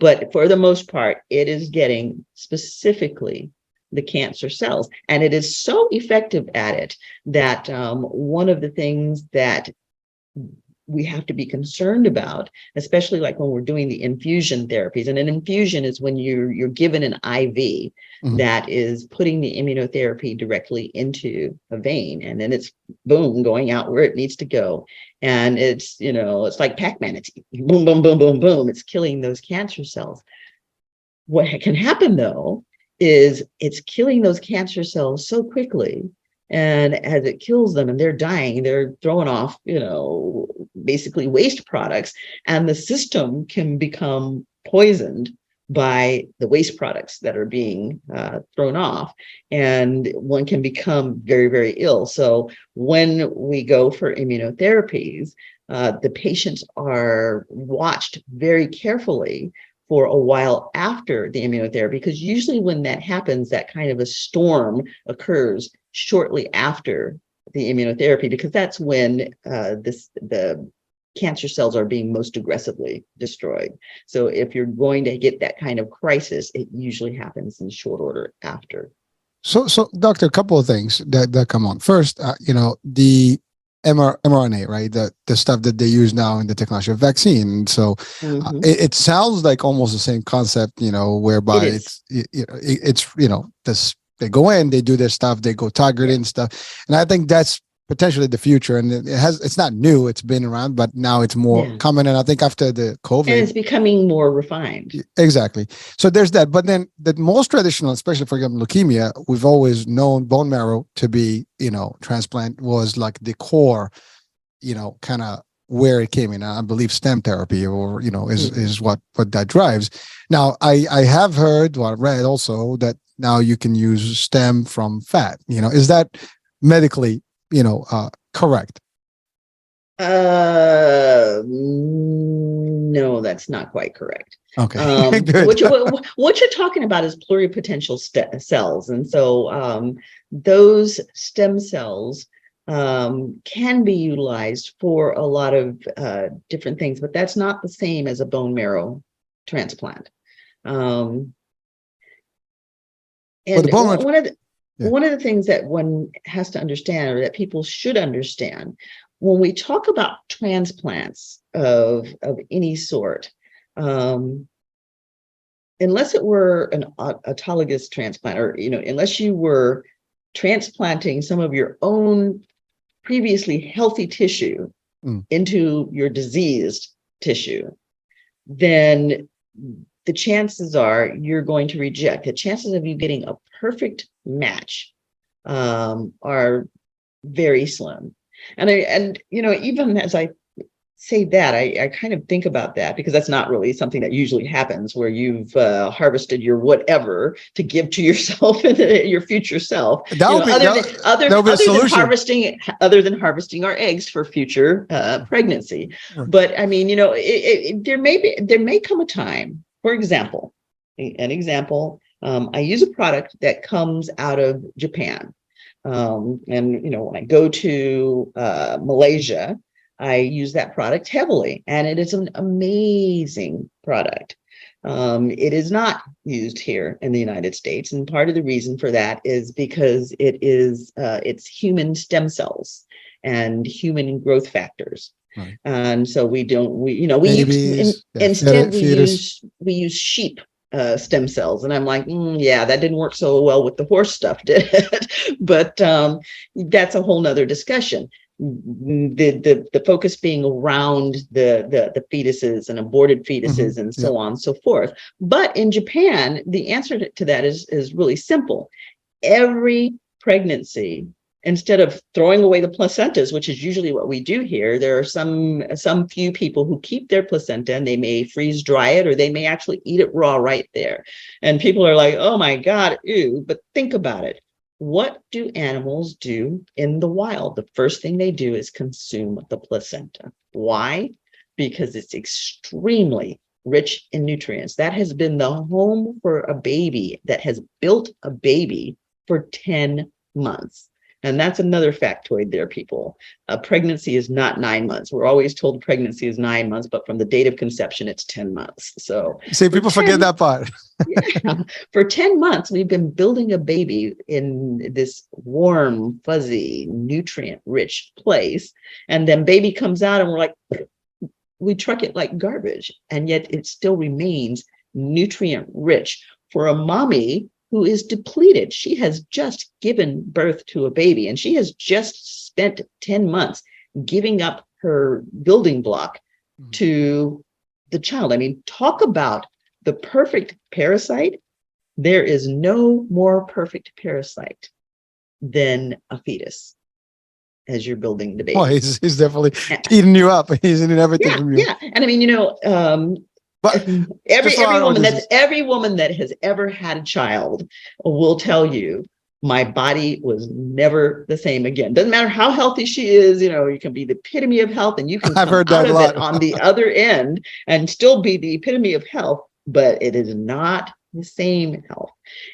But for the most part, it is getting specifically the cancer cells, and it is so effective at it that one of the things that we have to be concerned about, especially like when we're doing the infusion therapies. And an infusion is when you're given an IV that is putting the immunotherapy directly into a vein, and then it's boom, going out where it needs to go. And it's, it's like Pac-Man. It's boom, boom, boom, boom, boom. It's killing those cancer cells. What can happen though is it's killing those cancer cells so quickly, and as it kills them and they're dying, they're throwing off, basically waste products, and the system can become poisoned by the waste products that are being thrown off, and one can become very, very ill. So when we go for immunotherapies, the patients are watched very carefully for a while after the immunotherapy, because usually when that happens, that kind of a storm occurs shortly after the immunotherapy, because that's when the cancer cells are being most aggressively destroyed. So if you're going to get that kind of crisis, it usually happens in short order after. So Doctor, a couple of things that come on. First, the mRNA, right? The stuff that they use now in the technology of vaccine. So it sounds like almost the same concept, whereby they go in, they do their stuff, they go target and stuff. And I think that's potentially the future. And it's not new, it's been around, but now it's more common. And I think after the COVID, and it's becoming more refined. Exactly. So there's that. But then the most traditional, especially for example, leukemia, we've always known bone marrow to be, transplant was like the core, kind of where it came in. I believe stem therapy, or is what that drives. Now, I have heard, well, read also that now you can use stem from fat. Is that medically, correct? No, that's not quite correct. Okay, What, good. what you're talking about is pluripotential cells. And so those stem cells can be utilized for a lot of different things, but that's not the same as a bone marrow transplant. And one of the things that one has to understand, or that people should understand, when we talk about transplants of any sort, unless it were an autologous transplant, or unless you were transplanting some of your own previously healthy tissue into your diseased tissue, then the chances are you're going to reject. The chances of you getting a perfect match are very slim. And even as I say that, I kind of think about that, because that's not really something that usually happens, where you've harvested your whatever to give to yourself and your future self. Other than harvesting our eggs for future pregnancy. Right. But I mean, there may come a time. For example, I use a product that comes out of Japan. And when I go to Malaysia, I use that product heavily, and it is an amazing product. It is not used here in the United States, and part of the reason for that is because it's human stem cells and human growth factors. Right. And so we use sheep stem cells, and I'm like, yeah, that didn't work so well with the horse stuff, did it? But that's a whole nother discussion. The focus being around the fetuses and aborted fetuses and so on and so forth. But in Japan, the answer to that is really simple. Every pregnancy, instead of throwing away the placentas, which is usually what we do here, there are some few people who keep their placenta, and they may freeze dry it, or they may actually eat it raw right there. And people are like, oh my God, ew. But think about it. What do animals do in the wild? The first thing they do is consume the placenta. Why? Because it's extremely rich in nutrients. That has been the home for a baby that has built a baby for 10 months. And that's another factoid there, people. A pregnancy is not 9 months. We're always told pregnancy is 9 months, but from the date of conception, it's 10 months. So see, people forget that part. Yeah, for 10 months, we've been building a baby in this warm, fuzzy, nutrient-rich place. And then baby comes out and we're like, we truck it like garbage. And yet it still remains nutrient-rich for a mommy who is depleted. She has just given birth to a baby, and she has just spent 10 months giving up her building block to the child. I mean, talk about the perfect parasite. There is no more perfect parasite than a fetus as you're building the baby. Well, he's definitely eating you up. He's eating everything from you. Yeah. And I mean, but every woman that has ever had a child will tell you, my body was never the same again. Doesn't matter how healthy she is, you can be the epitome of health, and you can come out of it on the other end and still be the epitome of health, but it is not the same health.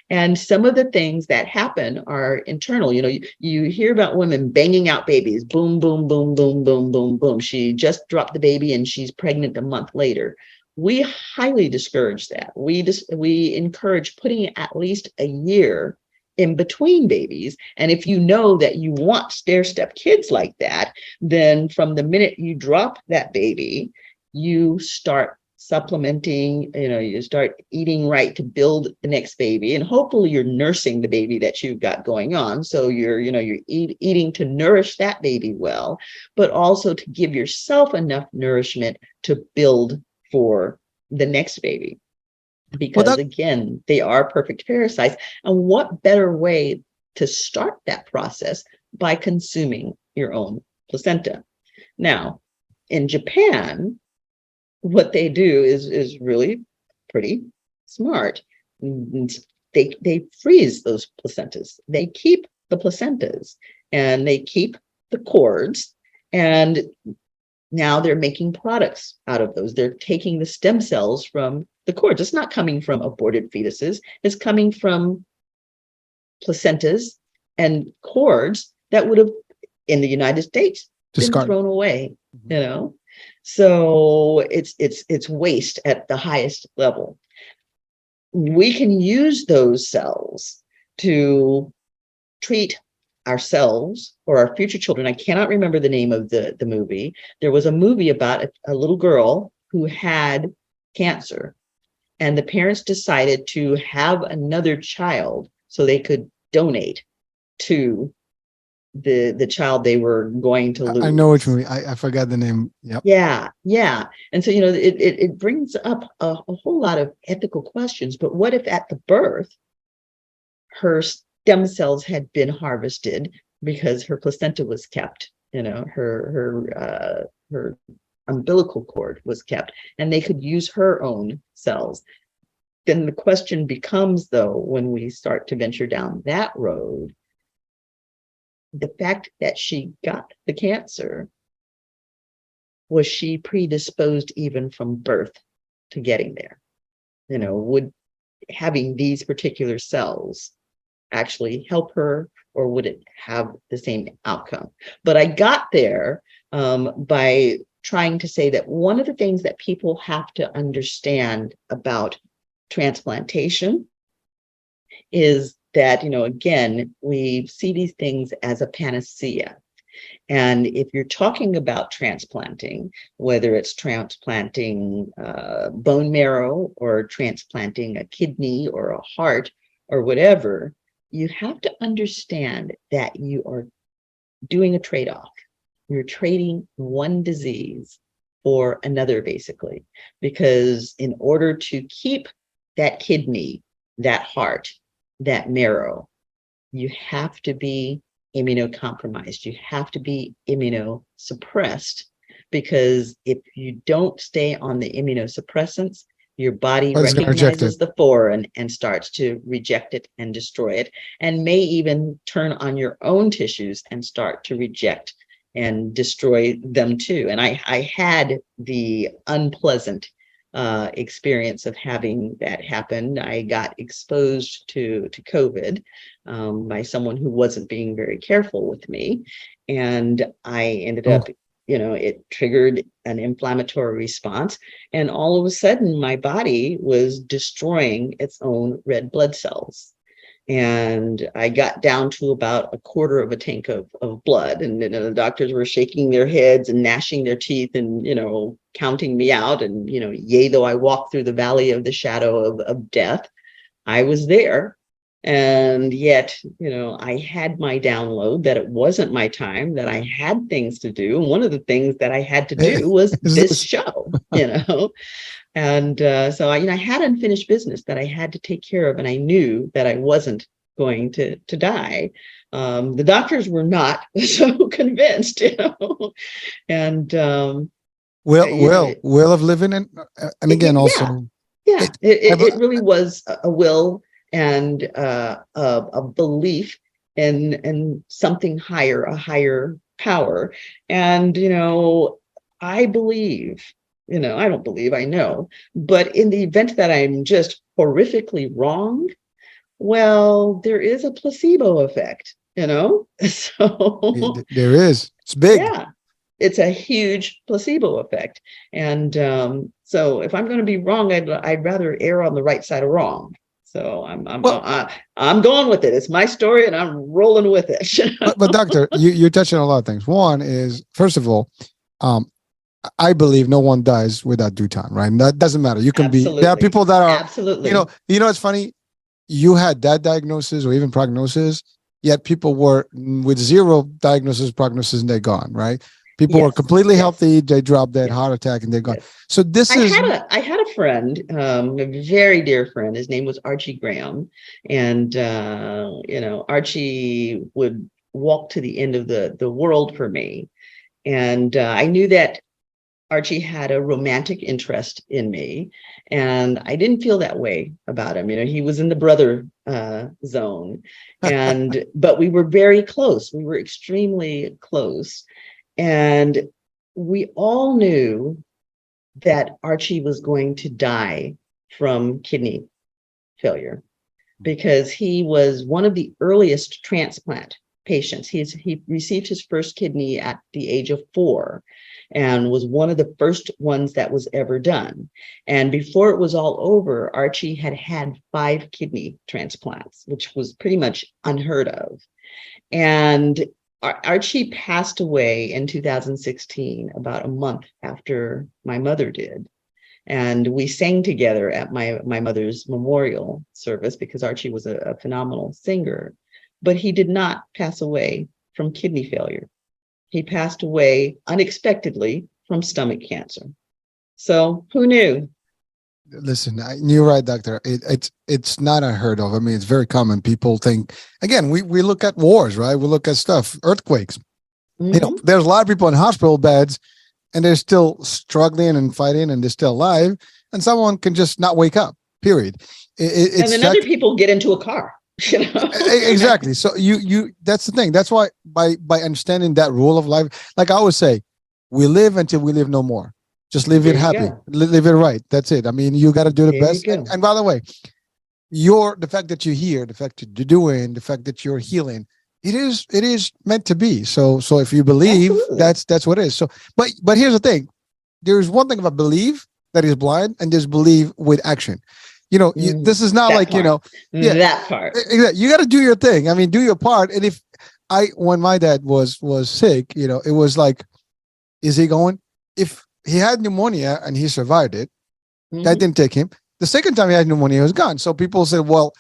And some of the things that happen are internal. You hear about women banging out babies, boom, boom, boom, boom, boom, boom, boom. She just dropped the baby and she's pregnant a month later. We highly discourage that. We encourage putting at least a year in between babies. And if you know that you want stair-step kids like that, then from the minute you drop that baby, you start supplementing, you start eating right to build the next baby. And hopefully you're nursing the baby that you've got going on. So you're eating to nourish that baby well, but also to give yourself enough nourishment to build for the next baby. Because again, they are perfect parasites. And what better way to start that process by consuming your own placenta? Now, in Japan, what they do is really pretty smart. They freeze those placentas. They keep the placentas and they keep the cords, and now they're making products out of those. They're taking the stem cells from the cords. It's not coming from aborted fetuses. It's coming from placentas and cords that would have, in the United States, been thrown away, you know? So it's waste at the highest level. We can use those cells to treat ourselves or our future children. I cannot remember the name of the movie. There was a movie about a little girl who had cancer, and the parents decided to have another child so they could donate to the child they were going to lose. I know which movie. I forgot the name. Yep. Yeah. And so, you know, it brings up a whole lot of ethical questions. But what if at the birth, her stem cells had been harvested because her placenta was kept, you know, her umbilical cord was kept, and they could use her own cells? Then the question becomes, though, when we start to venture down that road, the fact that she got the cancer, was she predisposed even from birth to getting there? You know, would having these particular cells actually help her, or would it have the same outcome? But I got there by trying to say that one of the things that people have to understand about transplantation is that, you know, again, we see these things as a panacea. And if you're talking about transplanting, whether it's transplanting bone marrow or transplanting a kidney or a heart or whatever, you have to understand that you are doing a trade-off. You're trading one disease for another, basically, because in order to keep that kidney, that heart, that marrow, you have to be immunocompromised. You have to be immunosuppressed, because if you don't stay on the immunosuppressants, your body recognizes the foreign and starts to reject it and destroy it, and may even turn on your own tissues and start to reject and destroy them too. And I had the unpleasant experience of having that happen. I got exposed to COVID by someone who wasn't being very careful with me. And I ended up, you know, it triggered an inflammatory response. And all of a sudden, my body was destroying its own red blood cells. And I got down to about a quarter of a tank of blood. And you know, the doctors were shaking their heads and gnashing their teeth and, you know, counting me out. And, you know, yea, though I walked through the valley of the shadow of death, I was there. And yet, you know, I had my download that it wasn't my time, that I had things to do. And one of the things that I had to do was this show, you know. And so I had unfinished business that I had to take care of, and I knew that I wasn't going to die. The doctors were not so convinced, you know. And will of living, and again, also, it really was a will and a belief in something higher, a higher power. And you know, I believe. You know, I don't believe, I know, but in the event that I'm just horrifically wrong, well, there is a placebo effect, you know? So there is. It's big. Yeah, it's a huge placebo effect. And so if I'm going to be wrong, I'd rather err on the right side of wrong. So I'm going with it. It's my story, and I'm rolling with it. You know? But doctor, you're touching on a lot of things. One is, first of all, I believe no one dies without due time, right? And that doesn't matter. You can be, there are people that are, absolutely, you know, it's funny. You had that diagnosis or even prognosis, yet people were with zero diagnosis, prognosis, and they're gone, right? People were completely healthy. They dropped dead, heart attack, and they're gone. So I had a friend, a very dear friend. His name was Archie Graham. And, you know, Archie would walk to the end of the world for me. And I knew that Archie had a romantic interest in me, and I didn't feel that way about him. He was in the brother zone, but we were very close. We were extremely close, and we all knew that Archie was going to die from kidney failure because he was one of the earliest transplant patients. He received his first kidney at the age of 4 and was one of the first ones that was ever done. And before it was all over, Archie had had 5 kidney transplants, which was pretty much unheard of. And Archie passed away in 2016, about a month after my mother did. And we sang together at my mother's memorial service because Archie was a phenomenal singer. But he did not pass away from kidney failure. He passed away unexpectedly from stomach cancer. So who knew? Listen, you're right, doctor. It's not unheard of. I mean, it's very common. People think, again, we look at wars, right? We look at stuff, earthquakes. Mm-hmm. There's a lot of people in hospital beds and they're still struggling and fighting and they're still alive. And someone can just not wake up, period. And then other people get into a car. Exactly. So you that's the thing. That's why by understanding that rule of life, like I always say, we live until we live no more. Just live it happy, live it right. That's it. I mean, you got to do the best. And by the way, the fact that you're here, the fact that you're doing, the fact that you're healing, it is meant to be. So if you believe, absolutely, that's what it is. So, but here's the thing: there's one thing about believe that is blind, and there's believe with action. This is not like part. That part. You got to do your thing. I mean, do your part. And when my dad was sick, it was like, is he going? If he had pneumonia and he survived it, that didn't take him. The second time he had pneumonia, he was gone. So people said, well,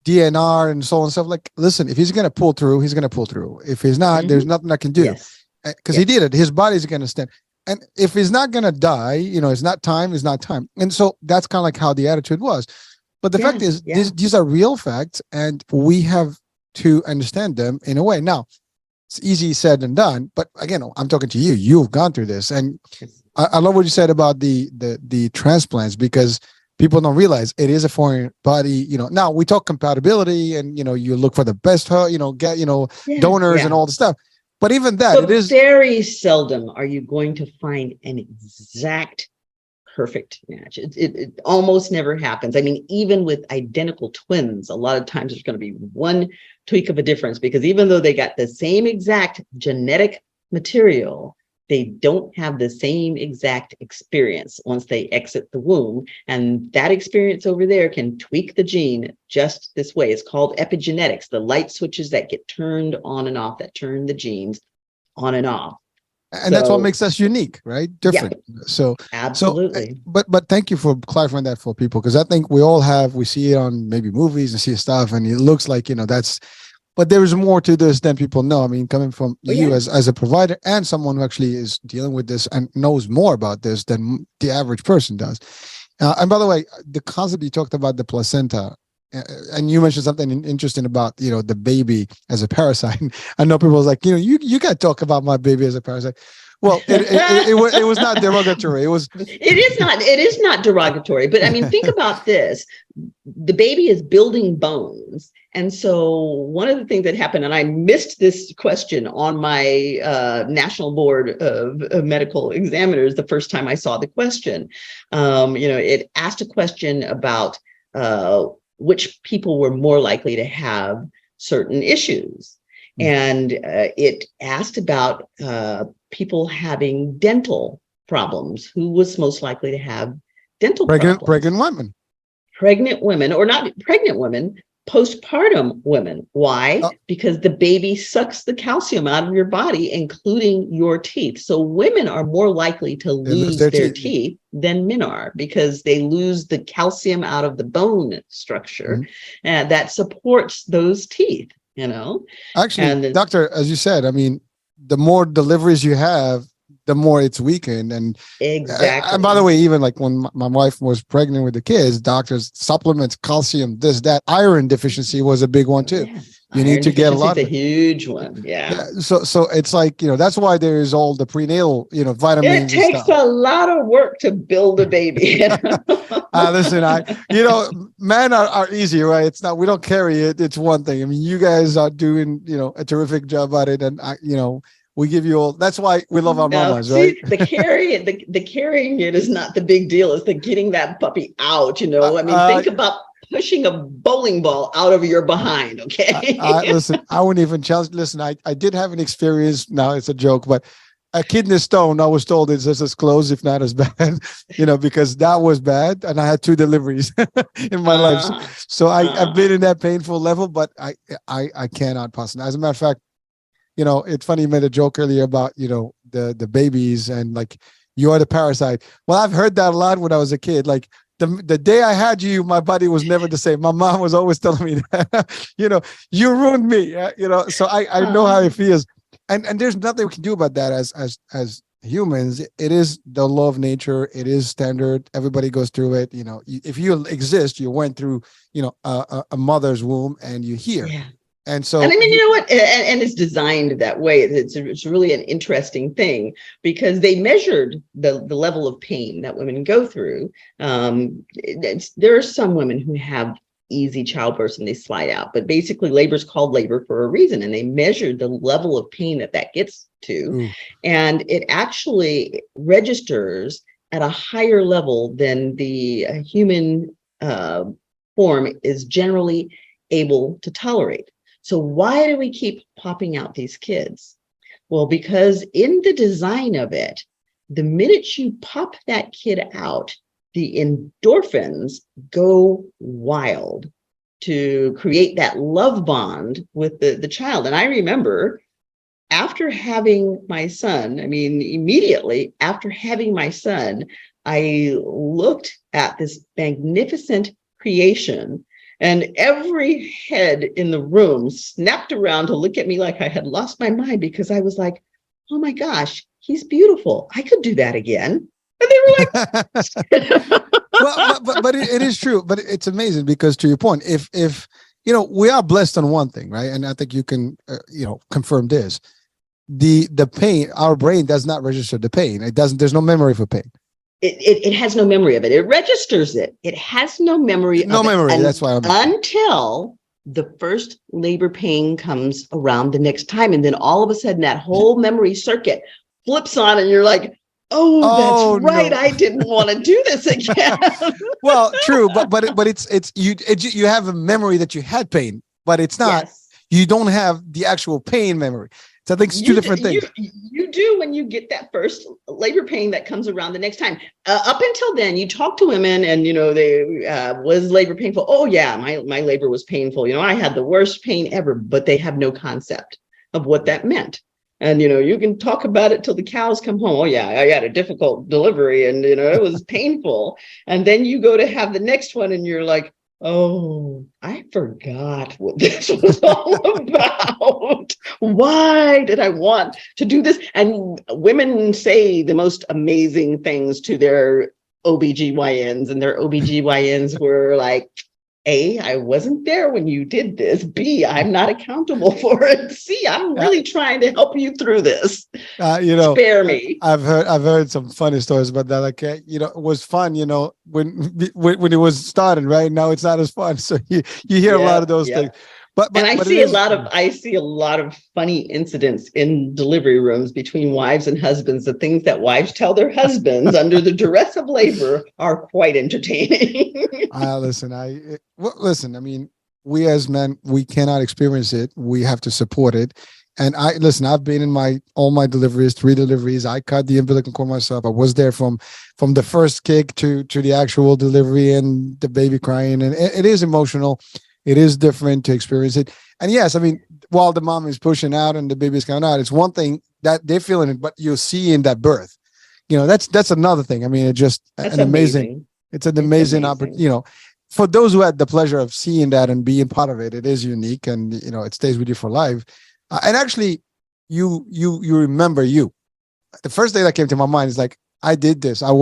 DNR and so on and stuff. Like, listen, if he's going to pull through, he's going to pull through. If he's not, there's nothing I can do. Because he did it. His body's going to stand. And if he's not going to die, it's not time, it's not time. And so that's kind of like how the attitude was. But the fact is, these are real facts, and we have to understand them in a way. Now, it's easy said than done. But again, I'm talking to you. You've gone through this. And I love what you said about the transplants, because people don't realize it is a foreign body. Now we talk compatibility and, you look for the best, get, donors and all the stuff. But even that, it is very seldom are you going to find an exact perfect match. It almost never happens. I mean, even with identical twins, a lot of times there's going to be one tweak of a difference, because even though they got the same exact genetic material, they don't have the same exact experience once they exit the womb. And that experience over there can tweak the gene just this way. It's called epigenetics, the light switches that get turned on and off, that turn the genes on and off. And that's what makes us unique, right? Different. Yeah, so absolutely. So, but thank you for clarifying that for people, because I think we see it on maybe movies and see stuff, and it looks like, but there is more to this than people know. I mean, coming from you as a provider and someone who actually is dealing with this and knows more about this than the average person does. And by the way, the concept you talked about, the placenta, and you mentioned something interesting about, the baby as a parasite. I know people was like, you can't talk about my baby as a parasite. Well, it was not derogatory. It is not derogatory. But I mean, think about this. The baby is building bones. And so one of the things that happened, and I missed this question on my National Board of Medical Examiners the first time I saw the question. It asked a question about which people were more likely to have certain issues. And it asked about people having dental problems. Who was most likely to have dental problems? Pregnant women, or not pregnant women, postpartum women. Why? Because the baby sucks the calcium out of your body, including your teeth. So women are more likely to lose their teeth than men are, because they lose the calcium out of the bone structure that supports those teeth, Actually, doctor, as you said, I mean, the more deliveries you have, the more it's weakened. And exactly. And by the way, even like when my wife was pregnant with the kids, doctors, supplements, calcium, this, that, iron deficiency was a big one too. You Iron need to get a lot deficiency of is a it. huge one. Yeah. Yeah, so it's like, that's why there is all the prenatal, It vitamins and takes stuff. a lot of work to build a baby. Listen, men are easy, right? It's not, we don't carry it. It's one thing. I mean, you guys are doing, a terrific job at it. And we give you all, that's why we love our Now, mamas, right? see, the carrying it is not the big deal. It's the getting that puppy out, I mean, think about pushing a bowling ball out of your behind, okay? Listen, I wouldn't even challenge. Listen, I did have an experience. Now it's a joke, but a kidney stone, I was told, is just as close, if not as bad, because that was bad. And I had 2 deliveries in my life. So I've been in that painful level, but I cannot possibly. As a matter of fact, it's funny, you made a joke earlier about, the babies and like, you are the parasite. Well, I've heard that a lot when I was a kid. Like, the day I had you, my body was never the same. My mom was always telling me that, you ruined me, so I know how it feels. And there's nothing we can do about that as humans. It is the law of nature. It is standard. Everybody goes through it. If you exist, you went through, a mother's womb and you're here. Yeah. And so, and I mean, you know what? And it's designed that way. It's really an interesting thing because they measured the level of pain that women go through. There are some women who have easy childbirths and they slide out, but basically labor is called labor for a reason. And they measured the level of pain that gets to, and it actually registers at a higher level than the human form is generally able to tolerate. So why do we keep popping out these kids? Well, because in the design of it, the minute you pop that kid out, the endorphins go wild to create that love bond with the child. And I remember after having my son, immediately after having my son, I looked at this magnificent creation. And every head in the room snapped around to look at me like I had lost my mind because I was like, oh my gosh, he's beautiful. I could do that again. And they were like, well, but it is true. But it's amazing because to your point, if we are blessed on one thing, right? And I think you can, confirm this. The pain, our brain does not register the pain. It doesn't, there's no memory for pain. It has no memory of it. It registers it. It has no memory of it. That's why until the first labor pain comes around the next time. And then all of a sudden that whole memory circuit flips on and you're like, oh, that's right. No. I didn't want to do this again. Well, true. But it's you have a memory that you had pain, but it's not, you don't have the actual pain memory. So I think it's 2 different things. You do when you get that first labor pain that comes around the next time. Up until then, you talk to women and, they was labor painful? Oh, yeah, my labor was painful. I had the worst pain ever, but they have no concept of what that meant. And, you can talk about it till the cows come home. Oh, yeah, I had a difficult delivery and, it was painful. And then you go to have the next one and you're like, oh, I forgot what this was all about. Why did I want to do this? And women say the most amazing things to their OBGYNs, and their OBGYNs were like, A, I wasn't there when you did this. B, I'm not accountable for it. C, I'm really trying to help you through this. Spare me. I've heard some funny stories about that. Like, it was fun, when it was started, right? Now it's not as fun. So you hear a lot of those things. But I see a lot of funny incidents in delivery rooms between wives and husbands. The things that wives tell their husbands under the duress of labor are quite entertaining. Listen, I mean, we as men, we cannot experience it. We have to support it. And I've been in all my deliveries, 3 deliveries. I cut the umbilical cord myself. I was there from the first kick to the actual delivery and the baby crying. And it is emotional. It is different to experience it. And yes, I mean, while the mom is pushing out and the baby's coming out, it's one thing that they're feeling it, but you'll see in that birth, that's another thing. I mean, it's just it's an amazing opportunity, for those who had the pleasure of seeing that and being part of it. It is unique and, it stays with you for life. And actually you remember you. The first thing that came to my mind is like, I did this. I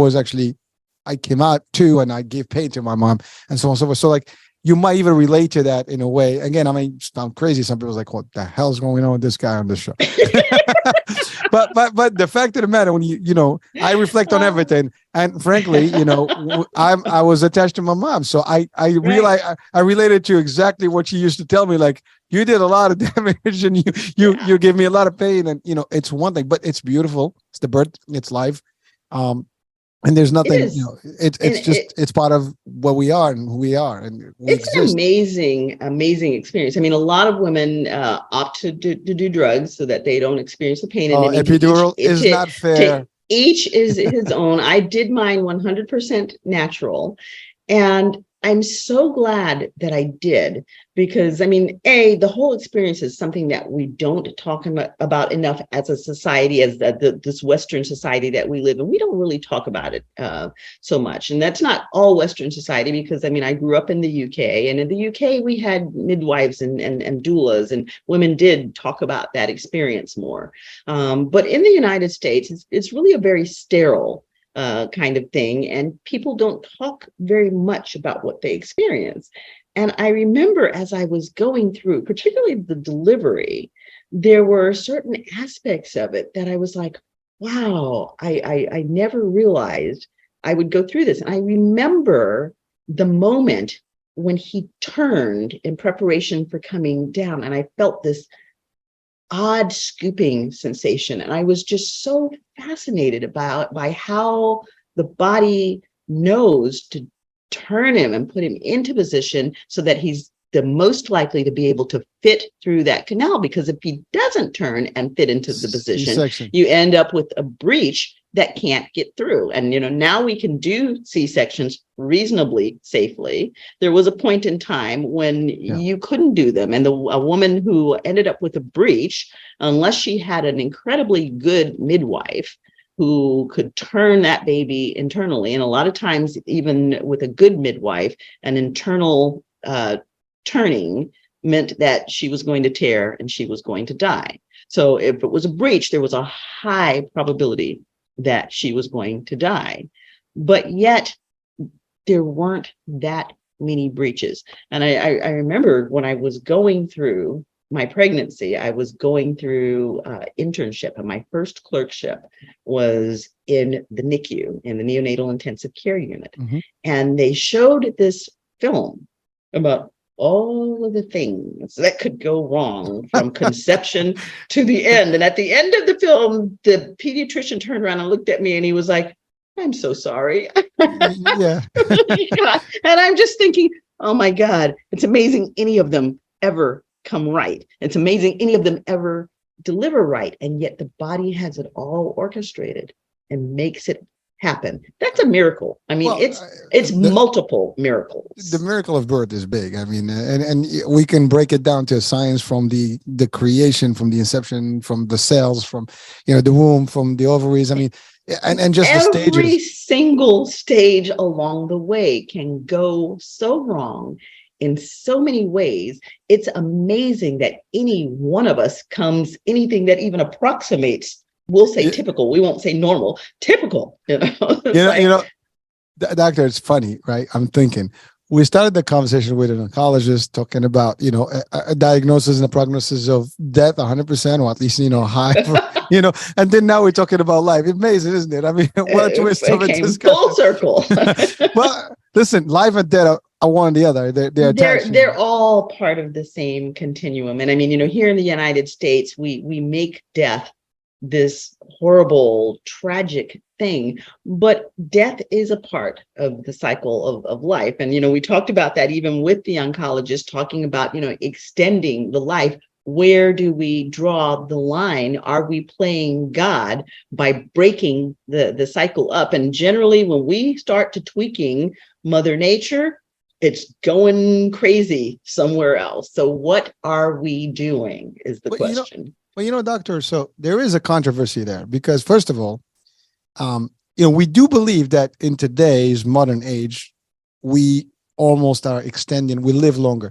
came out too, and I gave pain to my mom and so on and so forth. So like, you might even relate to that in a way. Again, I mean, I'm crazy. Some people's like, what the hell's going on with this guy on this show? but the fact of the matter, when I reflect on everything, and frankly, I was attached to my mom, so I realized I related to exactly what she used to tell me. Like, you did a lot of damage, and you give me a lot of pain, and it's one thing, but it's beautiful. It's the birth, it's life. And there's nothing, it's part of what we are and who we are, and we it's exist. An amazing experience. I mean, a lot of women opt to do drugs so that they don't experience the pain. And Epidural is not fair. Each is his own. I did mine 100% natural, and I'm so glad that I did, because I mean, the whole experience is something that we don't talk about enough as a society, as this Western society that we live in. We don't really talk about it so much. And that's not all Western society, because I mean, I grew up in the UK, and in the UK, we had midwives and doulas, and women did talk about that experience more. But in the United States, it's really a very sterile kind of thing, and people don't talk very much about what they experience. And I remember as I was going through, particularly the delivery, there were certain aspects of it that I was like, wow, I never realized I would go through this. And I remember the moment when he turned in preparation for coming down, and I felt this odd scooping sensation. And I was just so fascinated by how the body knows to turn him and put him into position so that he's the most likely to be able to fit through that canal. Because if he doesn't turn and fit into the position, C-section, you end up with a breech that can't get through. And, now we can do C-sections reasonably safely. There was a point in time when you couldn't do them. And a woman who ended up with a breech, unless she had an incredibly good midwife who could turn that baby internally, and a lot of times, even with a good midwife, an internal turning meant that she was going to tear and she was going to die. So if it was a breech, there was a high probability that she was going to die. But yet there weren't that many breaches. And I remember when I was going through my pregnancy, I was going through internship, and my first clerkship was in the NICU, in the neonatal intensive care unit. Mm-hmm. And they showed this film about all of the things that could go wrong from conception to the end. And at the end of the film, the pediatrician turned around and looked at me, and he was like, "I'm so sorry." Yeah. And I'm just thinking, oh my God, it's amazing any of them ever come right. It's amazing any of them ever deliver right. And yet the body has it all orchestrated and makes it happen. That's a miracle. I mean, it's multiple miracles. The miracle of birth is big. I mean, and we can break it down to science, from the creation, from the inception, from the cells, from the womb, from the ovaries. I mean, and just the stages. Every single stage along the way can go so wrong in so many ways. It's amazing that any one of us comes anything that even approximates. We'll say typical. We won't say normal. Typical. Doctor, it's funny, right? I'm thinking we started the conversation with an oncologist talking about a diagnosis and a prognosis of death 100%, or at least high. And then now we're talking about life. Amazing, isn't it? I mean, what a twist of a discussion. Full circle. Well, listen, life and death are one or the other. They're all part of the same continuum. And I mean, here in the United States, we make death this horrible, tragic thing, but death is a part of the cycle of life. And, we talked about that even with the oncologist, talking about, extending the life. Where do we draw the line? Are we playing God by breaking the cycle up? And generally, when we start to tweaking Mother Nature, it's going crazy somewhere else. So what are we doing is the question. Well, doctor, so there is a controversy there, because first of all, we do believe that in today's modern age, we almost are extending, we live longer,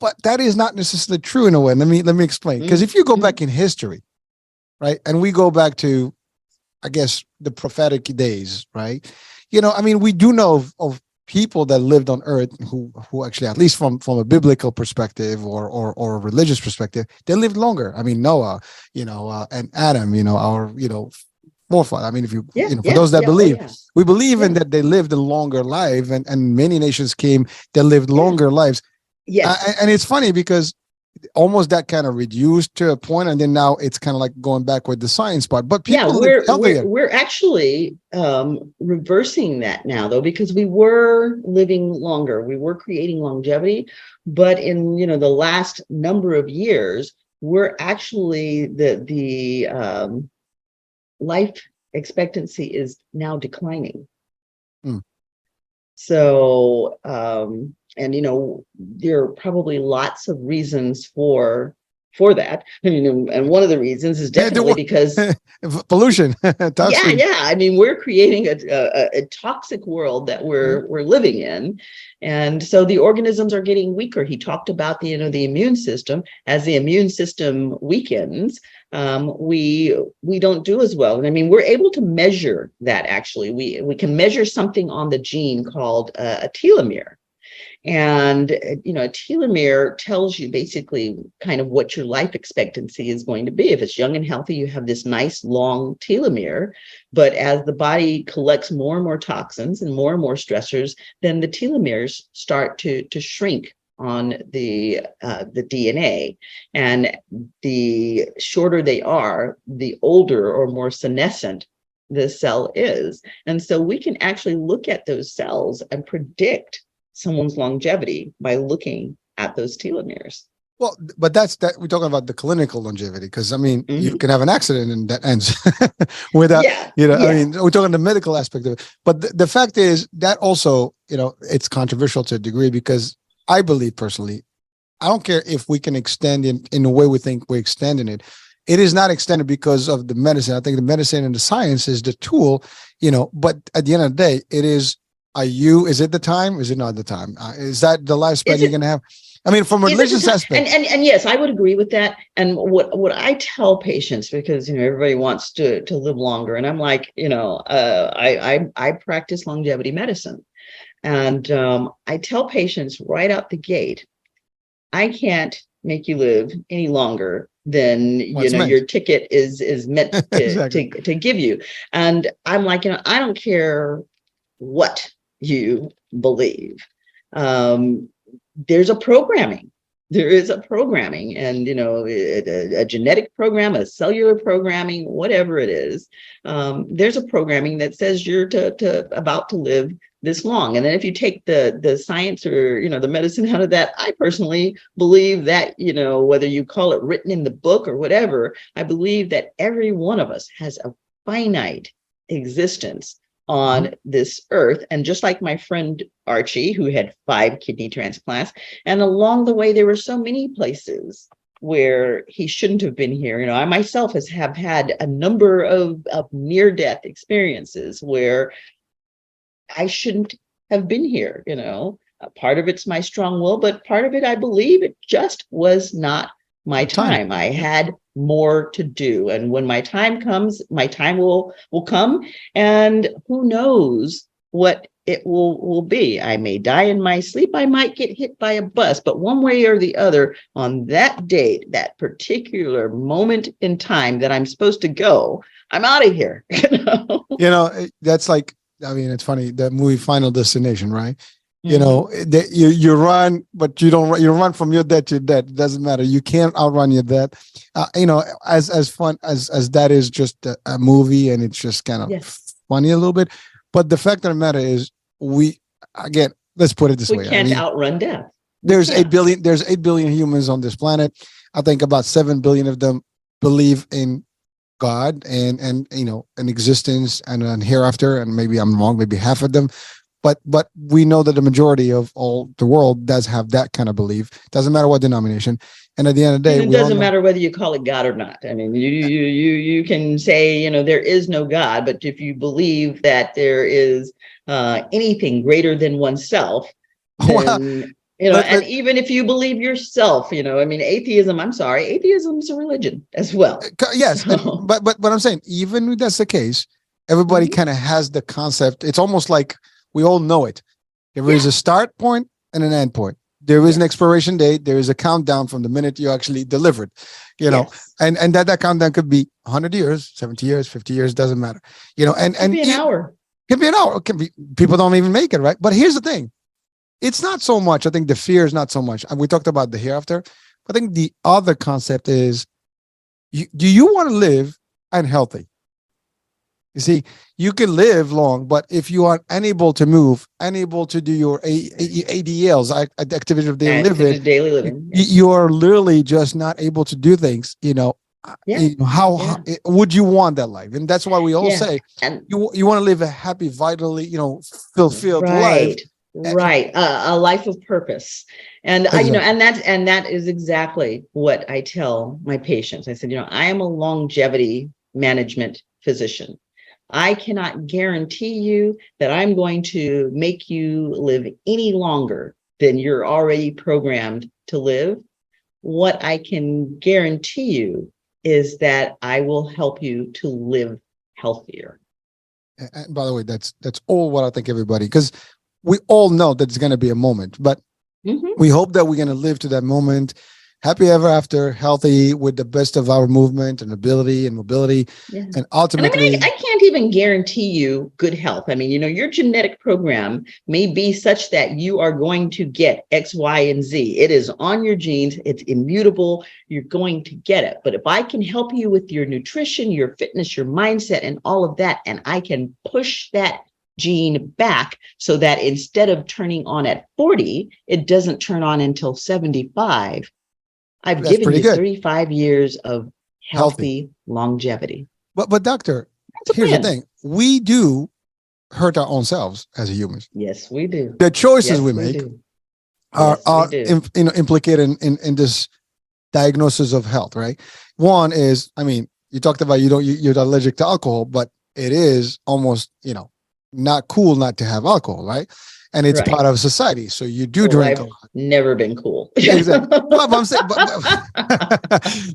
but that is not necessarily true in a way. Let me explain. Because if you go back in history, right, and we go back to, I guess, the prophetic days, right, we do know of people that lived on Earth who actually, at least from a biblical perspective or a religious perspective, they lived longer. I mean, Noah, and Adam, our forefather. I mean, if for those that believe, we believe in that they lived a longer life, and many nations came that lived longer lives. Yes. And it's funny because almost that kind of reduced to a point, and then now it's kind of like going back with the science part. But people we're actually reversing that now, though, because we were living longer, we were creating longevity, but in the last number of years, we're actually the life expectancy is now declining. So and there are probably lots of reasons for that. And one of the reasons is definitely because pollution. I mean, we're creating a toxic world that we're living in, and so the organisms are getting weaker. He talked about the immune system. As the immune system weakens, we don't do as well. And I mean, we're able to measure that. Actually, we can measure something on the gene called a telomere. And, a telomere tells you basically kind of what your life expectancy is going to be. If it's young and healthy, you have this nice long telomere. But as the body collects more and more toxins and more stressors, then the telomeres start to shrink on the DNA. And the shorter they are, the older or more senescent the cell is. And so we can actually look at those cells and predict someone's longevity by looking at those telomeres. Well, but we're talking about the clinical longevity, because I mean, you can have an accident and that ends without, I mean, we're talking the medical aspect of it. But the fact is that also, it's controversial to a degree, because I believe personally, I don't care if we can extend in the way we think we're extending it. It is not extended because of the medicine. I think the medicine and the science is the tool, but at the end of the day, it is, is it the time? Is it not the time? Is that the lifespan you're going to have? I mean, from a religious aspect. And yes, I would agree with that. And what I tell patients, because, everybody wants to live longer. And I'm like, I practice longevity medicine. And I tell patients right out the gate, I can't make you live any longer than your ticket is meant to, exactly. to give you. And I'm like, I don't care what you believe. There's a programming. There is a programming, and a genetic program, a cellular programming, whatever it is. There's a programming that says you're about to live this long. And then if you take the science or the medicine out of that, I personally believe that whether you call it written in the book or whatever, I believe that every one of us has a finite existence on this earth. And just like my friend Archie, who had 5 kidney transplants, and along the way there were so many places where he shouldn't have been here. I myself have had a number of near-death experiences where I shouldn't have been here. Part of it's my strong will, but part of it, I believe, it just was not my time. I had more to do, and when my time comes, my time will come, and who knows what it will be. I may die in my sleep, I might get hit by a bus, but one way or the other, on that date, that particular moment in time that I'm supposed to go, I'm out of here. That's like, I mean, it's funny, that movie Final Destination, right? You run, but you don't run from your death to your death. It doesn't matter. You can't outrun your death. As fun as that is, just a movie, and it's just kind of funny a little bit. But the fact of the matter is, let's put it this way. We can't outrun death. There's 8 billion humans on this planet. I think about 7 billion of them believe in God and an existence and an hereafter. And maybe I'm wrong, maybe half of them. But we know that the majority of all the world does have that kind of belief. Doesn't matter what denomination. And at the end of the day, it doesn't matter whether you call it God or not. I mean, you can say, there is no God, but if you believe that there is anything greater than oneself, then, and even if you believe yourself, atheism, atheism's a religion as well. Yes. So. But I'm saying, even if that's the case, everybody kind of has the concept. It's almost like we all know it. There is a start point and an end point. There is an expiration date. There is a countdown from the minute you actually delivered, and that countdown could be 100 years, 70 years, 50 years, doesn't matter, and Could be an hour. Can be an hour. Can be, people don't even make it, right? But here's the thing. It's not so much. I think the fear is not so much. And we talked about the hereafter. I think the other concept is, do you want to live and healthy? You see, you can live long, but if you are unable to move, unable to do your ADLs, activity of daily living, you are literally just not able to do things. How would you want that life? And that's why we all say, and you want to live a happy, vitally, fulfilled life. Right. A life of purpose. And exactly. and that is exactly what I tell my patients. I said, I am a longevity management physician. I cannot guarantee you that I'm going to make you live any longer than you're already programmed to live. What I can guarantee you is that I will help you to live healthier. And by the way, that's all what I think, everybody, because we all know that it's going to be a moment, but we hope that we're going to live to that moment, happy ever after, healthy, with the best of our movement and ability and mobility. And ultimately, I can't even guarantee you good health. I mean, your genetic program may be such that you are going to get X, Y, and Z. It is on your genes. It's immutable. You're going to get it. But if I can help you with your nutrition, your fitness, your mindset, and all of that, and I can push that gene back so that instead of turning on at 40, it doesn't turn on until 75. I've given you 35 years of healthy longevity. But doctor, here's the thing. We do hurt our own selves as humans. Yes, we do. The choices we make are implicated in this diagnosis of health, right? One is, you talked about you're allergic to alcohol, but it is almost, not cool not to have alcohol, right? And it's part of society. So you do drink. I've never been cool. Exactly. I'm saying,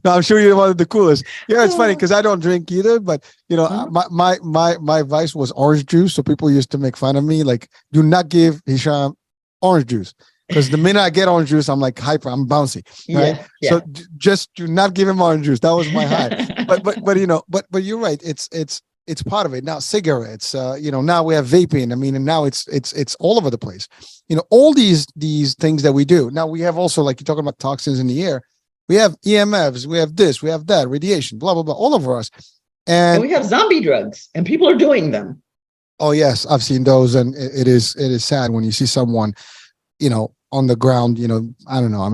no, I'm sure you're one of the coolest. Yeah, it's funny because I don't drink either, but my vice was orange juice. So people used to make fun of me, like, do not give Hisham orange juice. Because the minute I get orange juice, I'm like hyper, I'm bouncy, right? Yeah. So just do not give him orange juice. That was my high. but you're right. It's part of it. Now cigarettes, now we have vaping. And now it's all over the place. All these things that we do. Now we have also, like you're talking about toxins in the air. We have EMFs, we have this, we have that, radiation, blah, blah, blah, all over us. And we have zombie drugs and people are doing them. Oh yes, I've seen those. And it is sad when you see someone, on the ground, I don't know.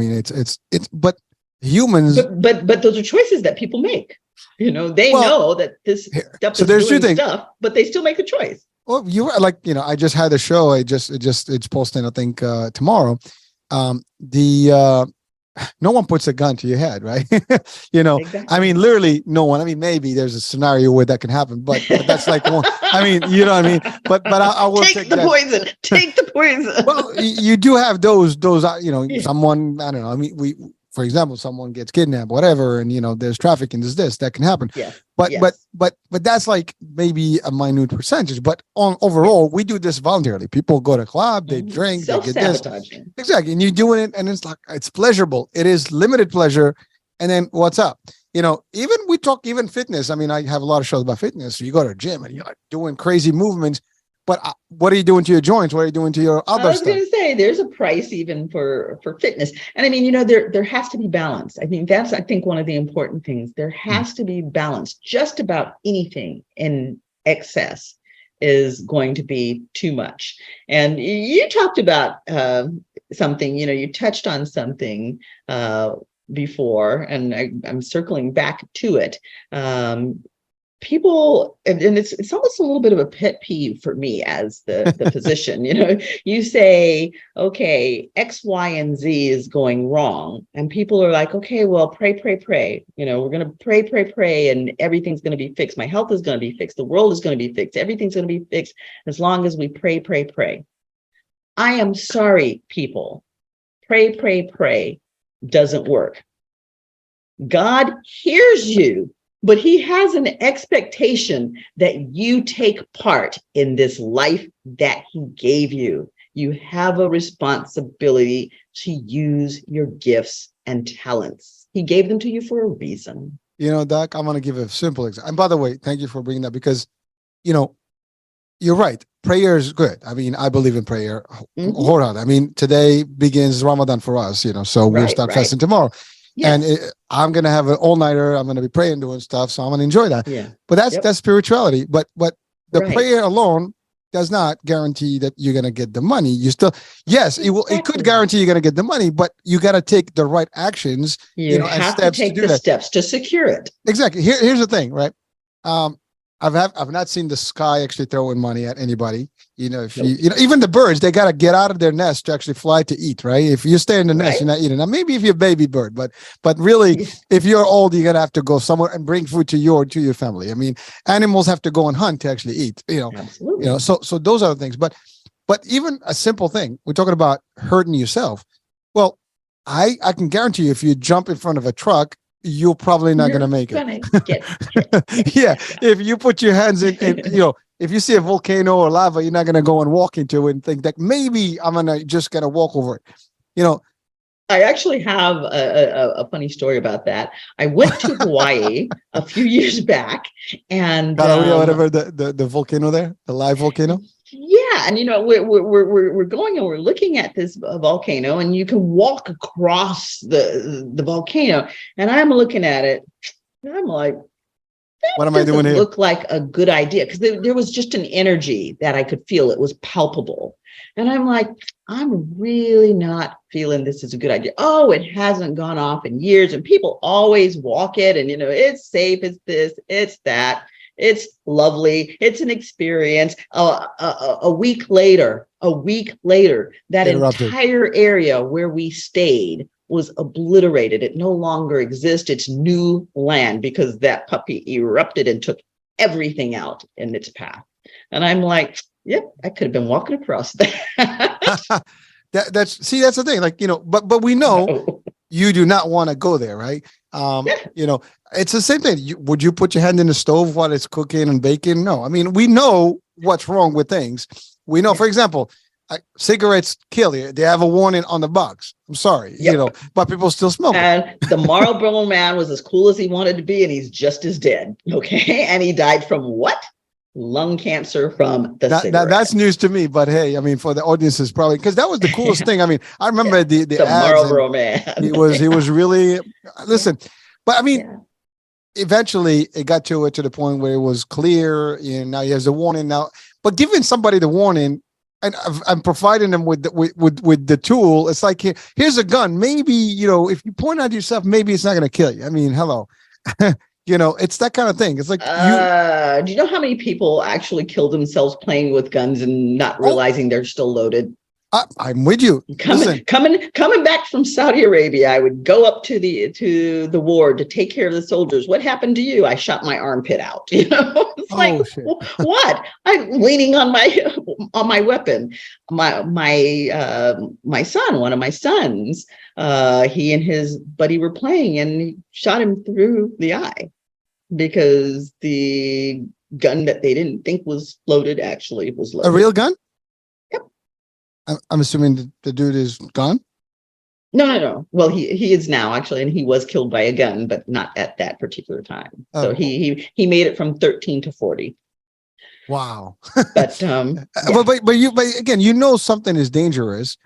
But humans. But those are choices that people make. They know that this stuff is doing stuff, but they still make a choice. Well, you are I just had a show. It's posting, I think, tomorrow. No one puts a gun to your head, right? Exactly. Literally no one. Maybe there's a scenario where that can happen, but that's like one. You know what I mean? But I will take the poison. Take the poison. Well, you do have those. Someone, I don't know. For example, someone gets kidnapped, whatever, and there's trafficking, there's this that can happen. Yeah. But that's like maybe a minute percentage. But overall, we do this voluntarily. People go to club, they drink, they get this. Exactly. And you're doing it, and it's pleasurable. It is limited pleasure. And then what's up? Even we talk fitness. I have a lot of shows about fitness. So you go to a gym and you're like doing crazy movements. But what are you doing to your joints? What are you doing to your other stuff? I was going to say, there's a price even for fitness. And there has to be balance. That's one of the important things. There has to be balance. Just about anything in excess is going to be too much. And you talked about something, you touched on something before, and I'm circling back to it. People, and it's almost a little bit of a pet peeve for me as the physician. You say, okay, X, Y, and Z is going wrong, and people are like, okay, well, pray. We're going to pray, and everything's going to be fixed. My health is going to be fixed. The world is going to be fixed. Everything's going to be fixed as long as we pray. I am sorry, people. Pray doesn't work. God hears you. But he has an expectation that you take part in this life that he gave you. You have a responsibility to use your gifts and talents. He gave them to you for a reason. Doc, I'm going to give a simple example. And by the way, thank you for bringing that because, you're right. Prayer is good. I mean, I believe in prayer. Hold on. I mean, today begins Ramadan for us, so we'll start fasting tomorrow. Yes. And I'm going to have an all-nighter. I'm going to be praying, doing stuff. So I'm going to enjoy that. Yeah. But that's spirituality. But the prayer alone does not guarantee that you're going to get the money. You still, yes, it could guarantee you're going to get the money, but you got to take the right actions, you have and steps to take the steps to secure it. Exactly. Here's the thing, right? I've not seen the sky actually throwing money at anybody. If even the birds, they got to get out of their nest to actually fly to eat, right? If you stay in the nest, you're not eating. Now, maybe if you're a baby bird, but really, if you're old, you're gonna have to go somewhere and bring food to your family. I mean, animals have to go and hunt to actually eat. Absolutely. So those are the things. But even a simple thing, we're talking about hurting yourself. Well, I can guarantee you, if you jump in front of a truck, you're probably not going to make it. Yeah. If you put your hands in, if you see a volcano or lava, you're not going to go and walk into it and think that maybe I'm just going to walk over it. I actually have a funny story about that. I went to Hawaii a few years back and whatever the volcano there, the live volcano. Yeah, and we're going and we're looking at this volcano, and you can walk across the volcano, and I'm looking at it, and I'm like, what am I doing here? Look like a good idea, because there was just an energy that I could feel. It was palpable, and I'm like, I'm really not feeling this is a good idea. Oh, it hasn't gone off in years, and people always walk it, and it's safe, it's this, it's that. It's lovely. It's an experience. A week later, that entire area where we stayed was obliterated. It no longer exists. It's new land because that puppy erupted and took everything out in its path. And I'm like, yep, I could have been walking across that. That's the thing. Like, but we know you do not want to go there, right? It's the same thing. Would you put your hand in the stove while it's cooking and baking? No. I mean, we know what's wrong with things. We know, for example, cigarettes kill you. They have a warning on the box. I'm sorry, but people still smoke. And the Marlboro Man was as cool as he wanted to be, and he's just as dead. Okay. And he died from what? Lung cancer from the cigarette. That's news to me, but hey, I mean, for the audiences, probably because that was the coolest thing. I mean, I remember the Marlboro Man. He was really listen, but I mean, eventually it got to the point where it was clear, and now he has a warning now. But giving somebody the warning, and I'm providing them with the tool. It's like here's a gun. Maybe if you point at yourself, maybe it's not going to kill you. I mean, hello. It's that kind of thing. It's like, do you know how many people actually kill themselves playing with guns and not realizing they're still loaded? I'm with you. Coming back from Saudi Arabia, I would go up to the ward to take care of the soldiers. What happened to you? I shot my armpit out. It's like, what? I'm leaning on my weapon. My son, one of my sons, he and his buddy were playing, and he shot him through the eye because the gun that they didn't think was loaded actually was loaded. A real gun? I'm assuming the dude is gone? No. Well, he is now actually, and he was killed by a gun, but not at that particular time. Oh. So he made it from 13 to 40. Wow. But but again, something is dangerous,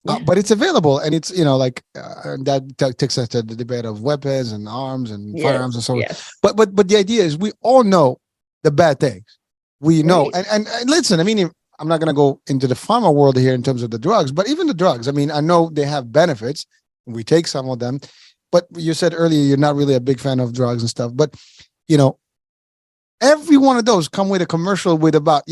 but it's available, and it's that takes us to the debate of weapons and arms and firearms and so on. Yes. But the idea is we all know the bad things. We know, and listen, I mean, I'm not going to go into the pharma world here in terms of the drugs, but even the drugs, I mean, I know they have benefits. We take some of them, but you said earlier you're not really a big fan of drugs and stuff. But, every one of those come with a commercial with about,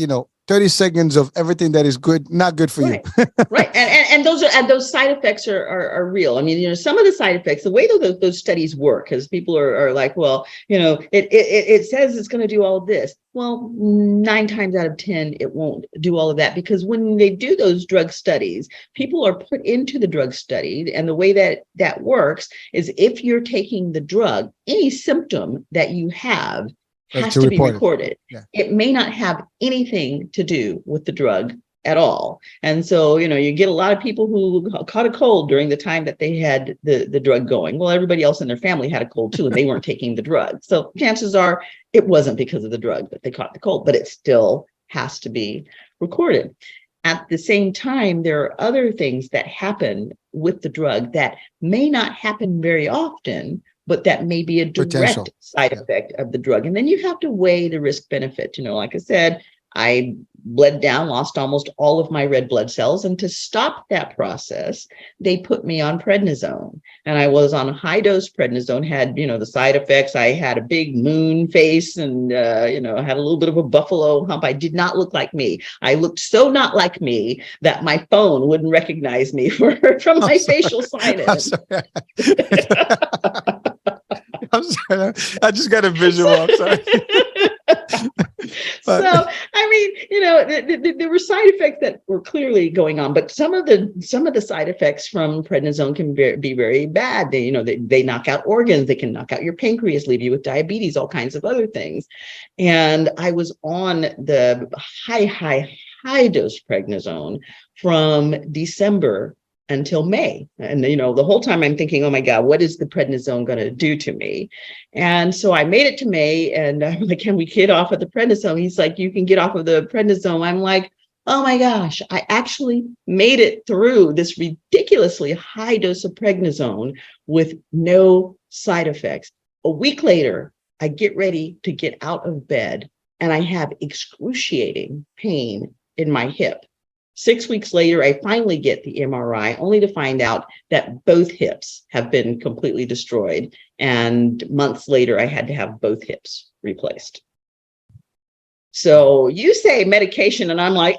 30 seconds of everything that is good, not good for you. Right. And those side effects are real. I mean, some of the side effects, the way those studies work, because people are like, well, it says it's going to do all of this. Well, 9 times out of 10, it won't do all of that, because when they do those drug studies, people are put into the drug study. And the way that works is if you're taking the drug, any symptom that you have has to be recorded. Yeah. It may not have anything to do with the drug at all. And so, you get a lot of people who caught a cold during the time that they had the drug going. Well, everybody else in their family had a cold too, and they weren't taking the drug. So chances are it wasn't because of the drug that they caught the cold, but it still has to be recorded. At the same time, there are other things that happen with the drug that may not happen very often, but that may be a direct side effect of the drug. And then you have to weigh the risk benefit. Like I said, I bled down, lost almost all of my red blood cells. And to stop that process, they put me on prednisone. And I was on high dose prednisone, had, the side effects. I had a big moon face and, had a little bit of a buffalo hump. I did not look like me. I looked so not like me that my phone wouldn't recognize me from my facial sinus. I'm sorry. I just got a visual. I'm sorry. So, there were side effects that were clearly going on, but some of the side effects from prednisone can be very bad. They knock out organs. They can knock out your pancreas, leave you with diabetes, all kinds of other things. And I was on the high dose prednisone from December until May. And, the whole time I'm thinking, oh my God, what is the prednisone going to do to me? And so I made it to May and I'm like, can we get off of the prednisone? He's like, you can get off of the prednisone. I'm like, oh my gosh, I actually made it through this ridiculously high dose of prednisone with no side effects. A week later, I get ready to get out of bed and I have excruciating pain in my hip. 6 weeks later, I finally get the MRI, only to find out that both hips have been completely destroyed. And months later, I had to have both hips replaced. So you say medication, and I'm like,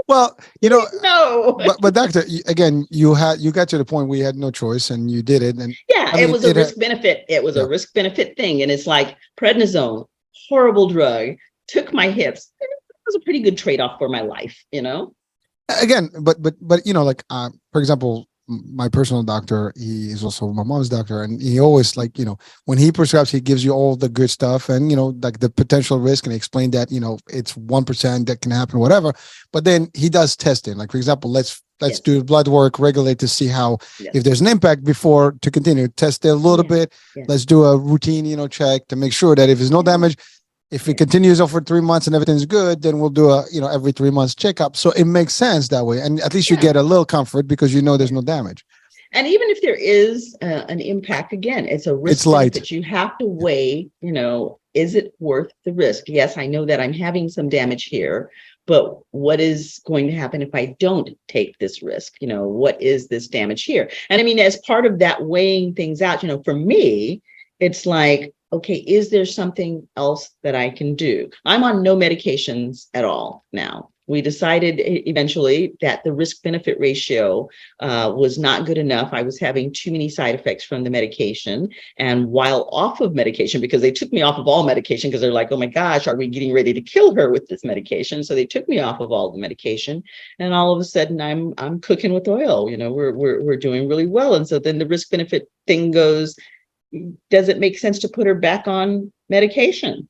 well, no. But doctor, again, you got to the point where you had no choice, and you did it. And yeah, it was a risk benefit. It was a risk benefit thing, and it's like prednisone, horrible drug, took my hips. Was a pretty good trade-off for my life, Again, but for example, my personal doctor, he is also my mom's doctor, and he always when he prescribes, he gives you all the good stuff and the potential risk, and explain that it's 1% that can happen, whatever. But then he does testing, like for example, let's do blood work, regulate to see how if there's an impact before to continue, test it a little bit. Let's do a routine check to make sure that if there's no damage. If it continues over 3 months and everything's good, then we'll do a every 3 months checkup. So it makes sense that way, and at least you get a little comfort because there's no damage. And even if there is an impact, again, it's a risk that you have to weigh. Is it worth the risk? Yes, I know that I'm having some damage here, but what is going to happen if I don't take this risk? What is this damage here? And as part of that weighing things out, for me, it's like, okay, is there something else that I can do? I'm on no medications at all now. We decided eventually that the risk-benefit ratio was not good enough. I was having too many side effects from the medication. And while off of medication, because they took me off of all medication, because they're like, oh my gosh, are we getting ready to kill her with this medication? So they took me off of all the medication. And all of a sudden I'm cooking with oil. We're doing really well. And so then the risk-benefit thing goes, does it make sense to put her back on medication?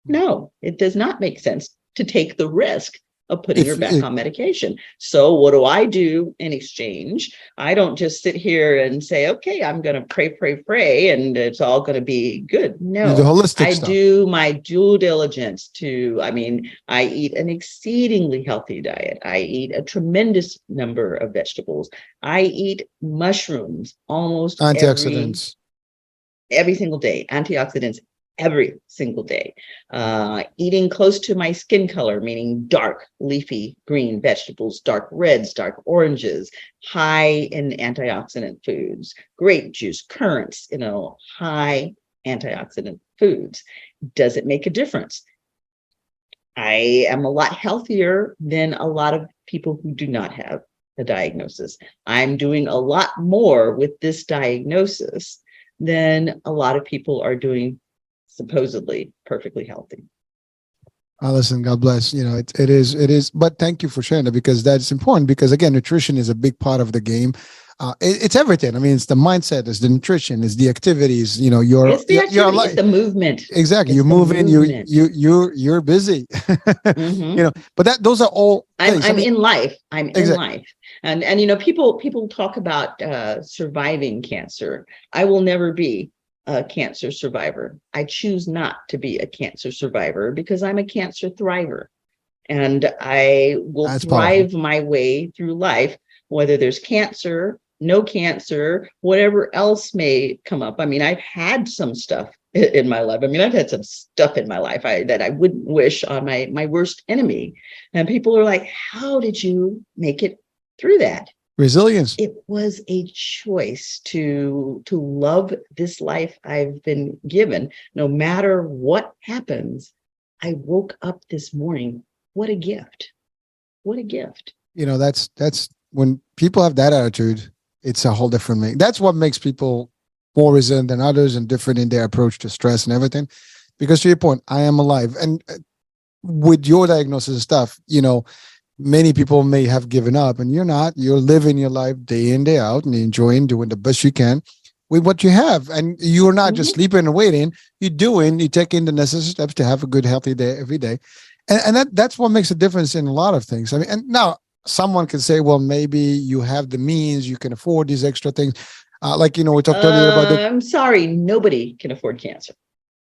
No, it does not make sense to take the risk of putting her back on medication. So what do I do in exchange? I don't just sit here and say, okay, I'm going to pray, and it's all going to be good. No, the holistic I stuff. do my due diligence I eat an exceedingly healthy diet. I eat a tremendous number of vegetables. I eat mushrooms almost Antioxidants. Every single day, antioxidants every single day. Eating close to my skin color, meaning dark leafy green vegetables, dark reds, dark oranges, high in antioxidant foods, grape juice, currants, high antioxidant foods. Does it make a difference? I am a lot healthier than a lot of people who do not have a diagnosis. I'm doing a lot more with this diagnosis than a lot of people are doing supposedly perfectly healthy. Listen, God bless. It is. But thank you for sharing that, because that's important. Because again, nutrition is a big part of the game. It's everything. I mean, it's the mindset, it's the nutrition, it's the activities. You know, It's the activity, it's the movement. Exactly. It's You're the moving. movement. You're busy. Mhm. You know, but those are all things. I'm in life. I'm in Exactly. life. And you know, people talk about surviving cancer. I will never be a cancer survivor. I choose not to be a cancer survivor because I'm a cancer thriver. And I will That's powerful. thrive my way through life, whether there's cancer, no cancer, whatever else may come up. I mean, I've had some stuff in my life. I mean, I've had some stuff in my life that I wouldn't wish on my worst enemy. And people are like, how did you make it through that? Resilience. It was a choice to love this life I've been given. No matter what happens, I woke up this morning. What a gift. What a gift. You know, that's when people have that attitude, it's a whole different thing. That's what makes people more resilient than others and different in their approach to stress and everything. Because to your point, I am alive. And with your diagnosis and stuff, you know, many people may have given up, and you're not. You're living your life day in, day out, and enjoying doing the best you can with what you have. And you're not just sleeping and waiting. You're taking the necessary steps to have a good, healthy day every day. And that's what makes a difference in a lot of things. I mean, and now someone can say, well, maybe you have the means, you can afford these extra things. Like, you know, we talked earlier about I'm sorry, nobody can afford cancer.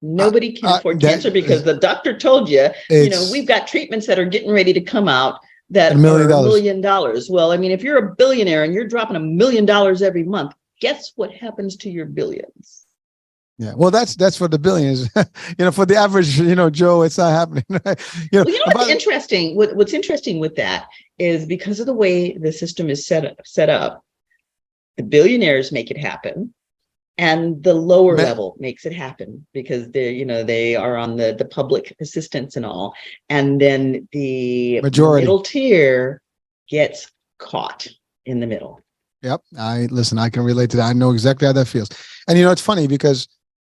Nobody can afford cancer because the doctor told you, you know, we've got treatments that are getting ready to come out that are $1 million. Well, I mean, if you're a billionaire and you're dropping $1 million every month, guess what happens to your billions? Yeah, well, that's for the billions. You know, for the average, you know, Joe, it's not happening. You know, well, you know what's interesting? What's interesting with that is because of the way the system is set up, the billionaires make it happen, and the lower level makes it happen because they are on the public assistance and all, and then the majority middle tier gets caught in the middle. Yep, I can relate to that. I know exactly how that feels. And you know, it's funny because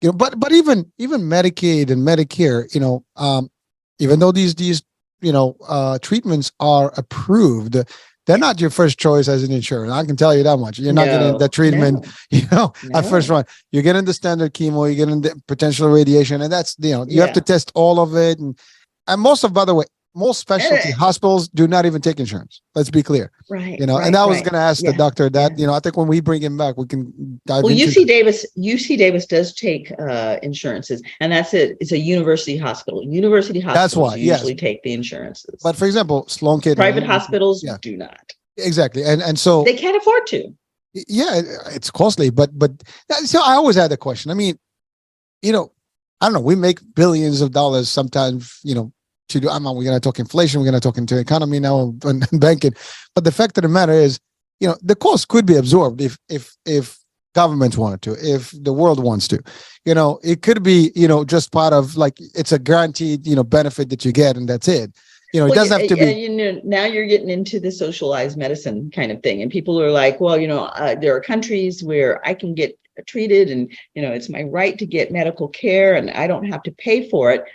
you know, but even Medicaid and Medicare, you know, even though these treatments are approved, they're not your first choice as an insurer. I can tell you that much. You're not getting that treatment, at first run. You're getting the standard chemo, you're getting the potential radiation, and that's you have to test all of it. And by the way, most specialty hospitals do not even take insurance. Let's be clear. Right. You know, and I was going to ask the doctor that, you know, I think when we bring him back, we can dive into UC Davis does take insurances, and that's it. It's a university hospital. University hospitals usually take the insurances. But for example, Sloan Kettering. Private hospitals do not. Exactly. And so they can't afford to. Yeah, it's costly, but so I always had the question. I mean, you know, I don't know, we make billions of dollars sometimes, you know, we're going to talk inflation, we're going to talk into economy now and banking. But the fact of the matter is, you know, the cost could be absorbed if governments wanted to, if the world wants to. You know, it could be, you know, just part of like it's a guaranteed, you know, benefit that you get, and that's it. You know, it doesn't have to be. You know, now you're getting into the socialized medicine kind of thing, and people are like, well, you know, there are countries where I can get treated, and you know, it's my right to get medical care, and I don't have to pay for it.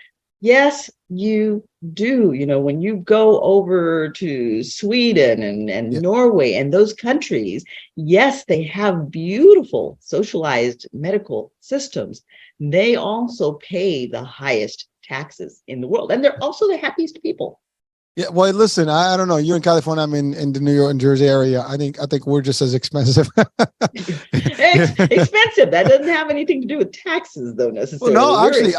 Yes, you do. You know, when you go over to Sweden and Norway and those countries, yes, they have beautiful socialized medical systems. They also pay the highest taxes in the world, and they're also the happiest people. Yeah, well, listen, I don't know. You're in California. I'm in the New York and Jersey area. I think we're just as expensive. It's expensive. That doesn't have anything to do with taxes, though, necessarily. Well, no, actually,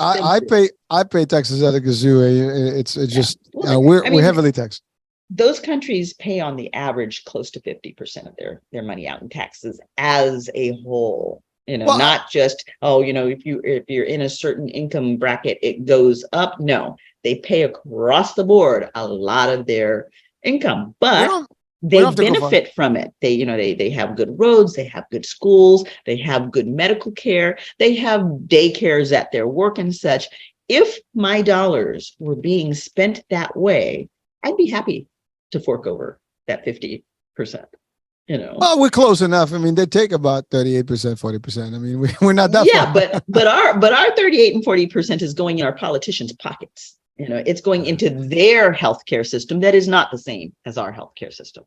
I pay taxes at a gazoo. It's just we're heavily taxed. Those countries pay on the average close to 50% of their money out in taxes as a whole. You know, not just you know, if you're in a certain income bracket, it goes up. No. They pay across the board a lot of their income, but they benefit from it. They have good roads, they have good schools, they have good medical care, they have daycares at their work and such. If my dollars were being spent that way, I'd be happy to fork over that 50%. You know, well, we're close enough. I mean, they take about 38%, 40%. I mean, we're not that far. but our 38 and 40% is going in our politicians' pockets. You know, it's going into their healthcare system that is not the same as our healthcare system.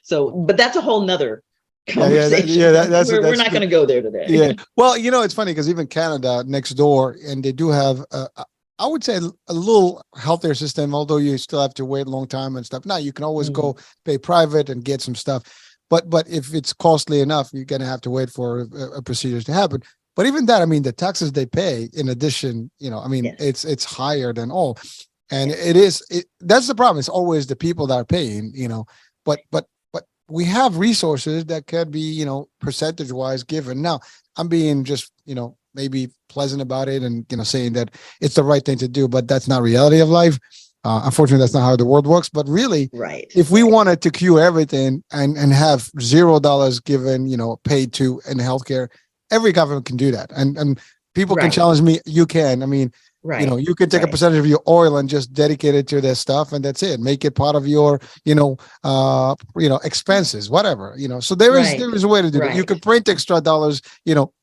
So, but that's a whole nother conversation. We're not going to go there today. Yeah. Well, it's funny because even Canada next door, and they do have, I would say, a little healthier system, although you still have to wait a long time and stuff. Now you can always go pay private and get some stuff. But if it's costly enough, you're going to have to wait for a procedures to happen. But even that, I mean, the taxes they pay in addition, it's higher than all. And that's the problem. It's always the people that are paying, but we have resources that can be, percentage wise given. Now I'm being just, maybe pleasant about it and, saying that it's the right thing to do, but that's not reality of life. Unfortunately, that's not how the world works. But really, if we wanted to cure everything and have $0 given, paid to in healthcare, every government can do that. And people can challenge me. You can. I mean, you can take a percentage of your oil and just dedicate it to this stuff, and that's it. Make it part of your, expenses, whatever. So there is a way to do that. You could print extra dollars,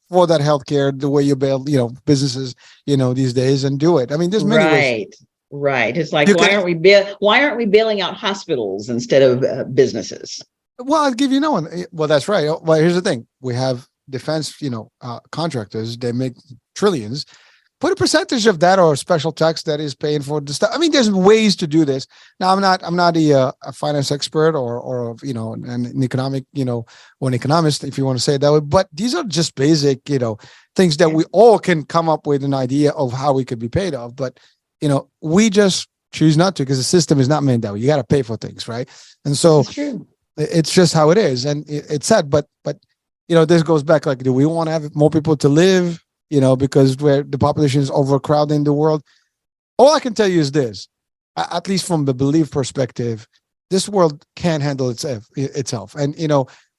for that healthcare, the way you bail, businesses, these days, and do it. I mean, there's many ways. Right. It's like, why aren't we bailing out hospitals instead of businesses? Well, I'll give you one. Well, that's right. Well, here's the thing. We have defense, contractors. They make trillions. Put a percentage of that or a special tax that is paying for the stuff. I mean, there's ways to do this. Now, I'm not a finance expert or an economic, or an economist, if you want to say it that way. But these are just basic, things that we all can come up with an idea of how we could be paid off. But we just choose not to because the system is not meant that way. You got to pay for things, right? And so it's just how it is, and it's sad. But this goes back, like, do we want to have more people to live? Because where the population is overcrowding the world. All I can tell you is this, at least from the belief perspective, this world can't handle itself. And,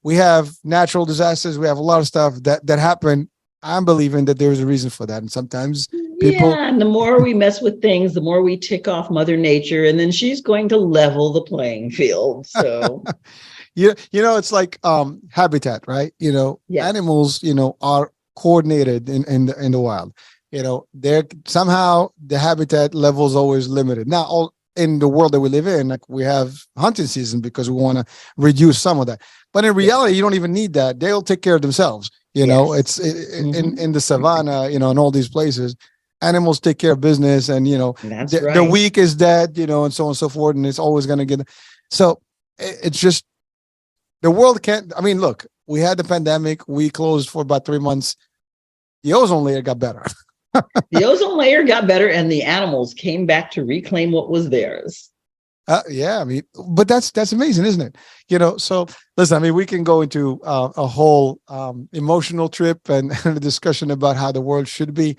we have natural disasters. We have a lot of stuff that happen. I'm believing that there's a reason for that. And sometimes people. Yeah, and the more we mess with things, the more we tick off Mother Nature, and then she's going to level the playing field. So. It's like habitat, right? Animals, are coordinated in the wild. They're somehow the habitat level is always limited. Now, all in the world that we live in, like, we have hunting season because we want to reduce some of that. But in reality, you don't even need that. They'll take care of themselves. It's in the savannah, and all these places, animals take care of business, and the weak is dead, and so on and so forth, and it's always going to get. So it's just the world can't. I mean, look, we had the pandemic. We closed for about 3 months. The ozone layer got better. The ozone layer got better, and the animals came back to reclaim what was theirs. Yeah, I mean, but that's amazing, isn't it? So listen, I mean, we can go into a whole emotional trip and a discussion about how the world should be,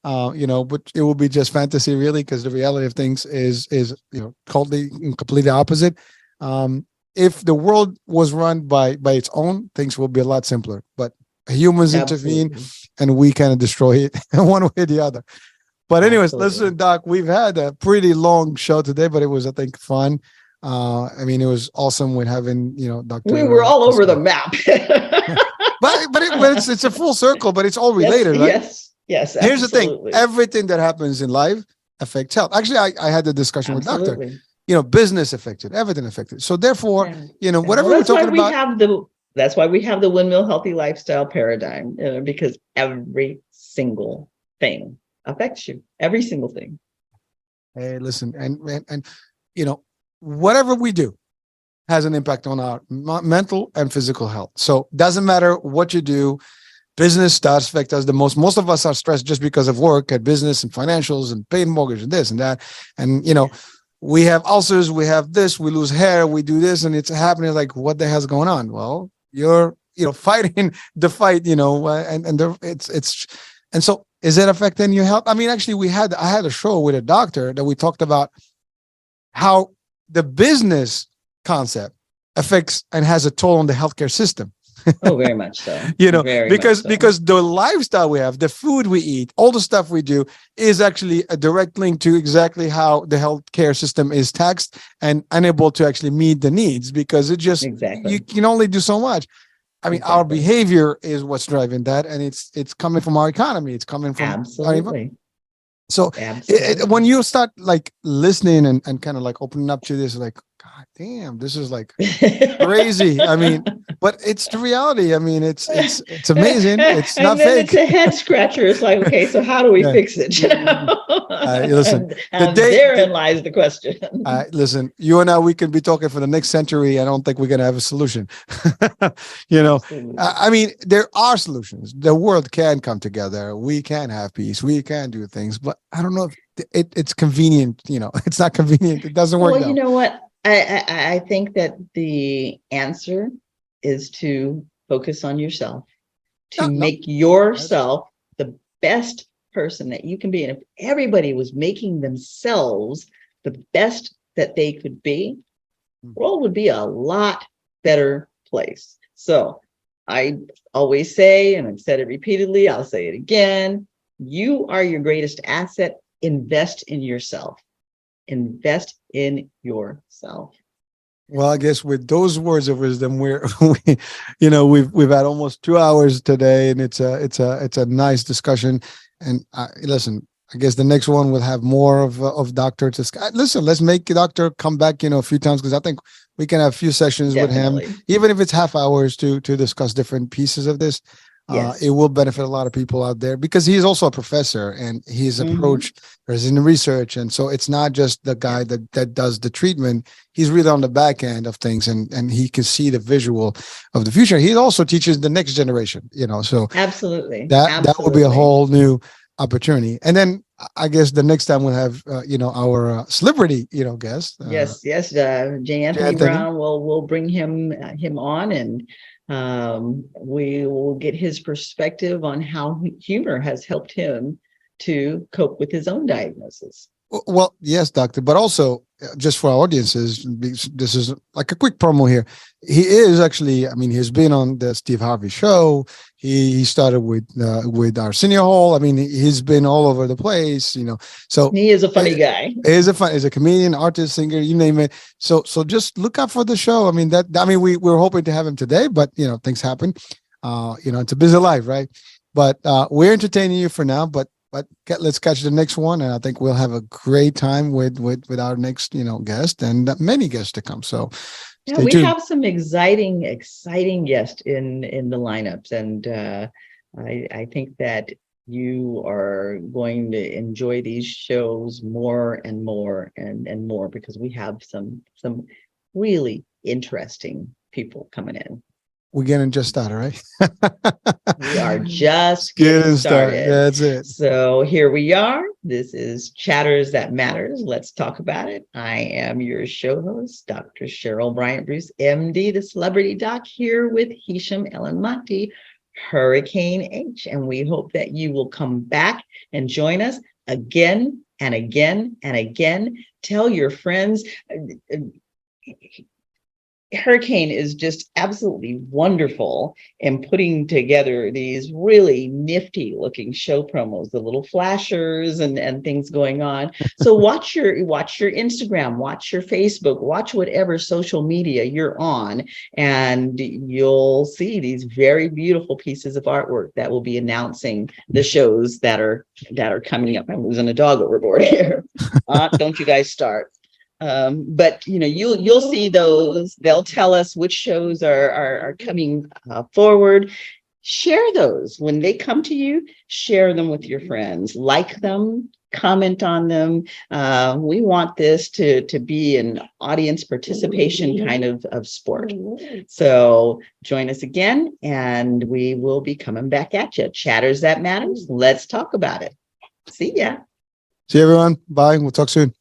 but it will be just fantasy, really, because the reality of things is completely opposite. If the world was run by its own, things will be a lot simpler. But humans intervene, and we kind of destroy it one way or the other. But anyways, listen, Doc, we've had a pretty long show today, but it was, I think, fun. I mean, it was awesome with having, Dr. We were all over the map. but it's a full circle, but it's all related, right? Yes. Here's the thing. Everything that happens in life affects health. Actually, I had the discussion with Doctor. Business affected, everything affected. So therefore, whatever we're talking about. That's why we have the windmill healthy lifestyle paradigm, because every single thing affects you. Every single thing. Hey, listen, and whatever we do has an impact on our mental and physical health. So doesn't matter what you do, business does affect us the most. Most of us are stressed just because of work at business and financials and paying mortgage and this and that. And, we have ulcers, we have this, we lose hair, we do this, and it's happening. Like, what the hell's going on? Well, you're, fighting the fight, and so is it affecting your health? I mean, actually, I had a show with a doctor that we talked about how the business concept affects and has a toll on the healthcare system. Oh, very much so. Because the lifestyle we have, the food we eat, all the stuff we do is actually a direct link to exactly how the healthcare system is taxed and unable to actually meet the needs, because it just, you can only do so much. I mean, our behavior is what's driving that, and it's coming from our economy. It's coming from absolutely. So when you start like listening and kind of like opening up to this, like, God damn, this is like crazy. I mean, but it's the reality. I mean, it's amazing. It's not And then fake. it's a head scratcher. It's like, okay, so how do we Yeah. fix it? Listen, and therein lies the question. listen, you and I, we can be talking for the next century. I don't think we're going to have a solution. I mean, there are solutions. The world can come together. We can have peace. We can do things, but I don't know if it's convenient. It's not convenient. It doesn't work. Well, you know what? I think that the answer is to focus on yourself, to make yourself the best person that you can be. And if everybody was making themselves the best that they could be, the world would be a lot better place. So I always say, and I've said it repeatedly, I'll say it again, you are your greatest asset. Invest in yourself. Invest in yourself. Well, I guess with those words of wisdom, we've had almost 2 hours today, and it's a nice discussion. And listen, I guess the next one will have more of Dr. Listen, let's make Doctor come back, a few times, because I think we can have a few sessions Definitely. with him, even if it's half hours to discuss different pieces of this. Yes. It will benefit a lot of people out there, because he is also a professor, and his approach is in research. And so it's not just the guy that does the treatment. He's really on the back end of things, and he can see the visual of the future. He also teaches the next generation, so Absolutely. that will be a whole new opportunity. And then I guess the next time we'll have, our celebrity, guest. Yes. J. Anthony Brown, we'll bring him on, and we will get his perspective on how humor has helped him to cope with his own diagnosis. Well, yes, doctor, but also just for our audiences, this is like a quick promo here. He is actually, he's been on the Steve Harvey show. He started with Arsenio Hall. He's been all over the place, so he is a funny guy. He's a comedian, artist, singer, you name it. So just look out for the show. We were hoping to have him today, but things happen. It's a busy life, right? But we're entertaining you for now, but let's catch the next one, and I think we'll have a great time with our next guest, and many guests to come. So we have some exciting guests in the lineups, and I think that you are going to enjoy these shows more and more and more, because we have some really interesting people coming in. We're getting just started, right? We are just getting started. That's it. So here we are. This is Chatters That Matters. Let's talk about it. I am your show host, Dr. Cheryl Bryant Bruce, MD, the celebrity doc, here with Hisham El-Mati, Hurricane H. And we hope that you will come back and join us again and again and again. Tell your friends. Hurricane is just absolutely wonderful in putting together these really nifty looking show promos, the little flashers and things going on. So watch your Instagram, watch your Facebook, watch whatever social media you're on, and you'll see these very beautiful pieces of artwork that will be announcing the shows that are coming up. I'm losing a dog overboard here. Don't you guys start. But you'll see those. They'll tell us which shows are coming forward. Share those when they come to you. Share them with your friends. Like them. Comment on them. We want this to be an audience participation kind of sport. So join us again, and we will be coming back at you. Chatters That Matters. Let's talk about it. See ya. See you, everyone. Bye. We'll talk soon.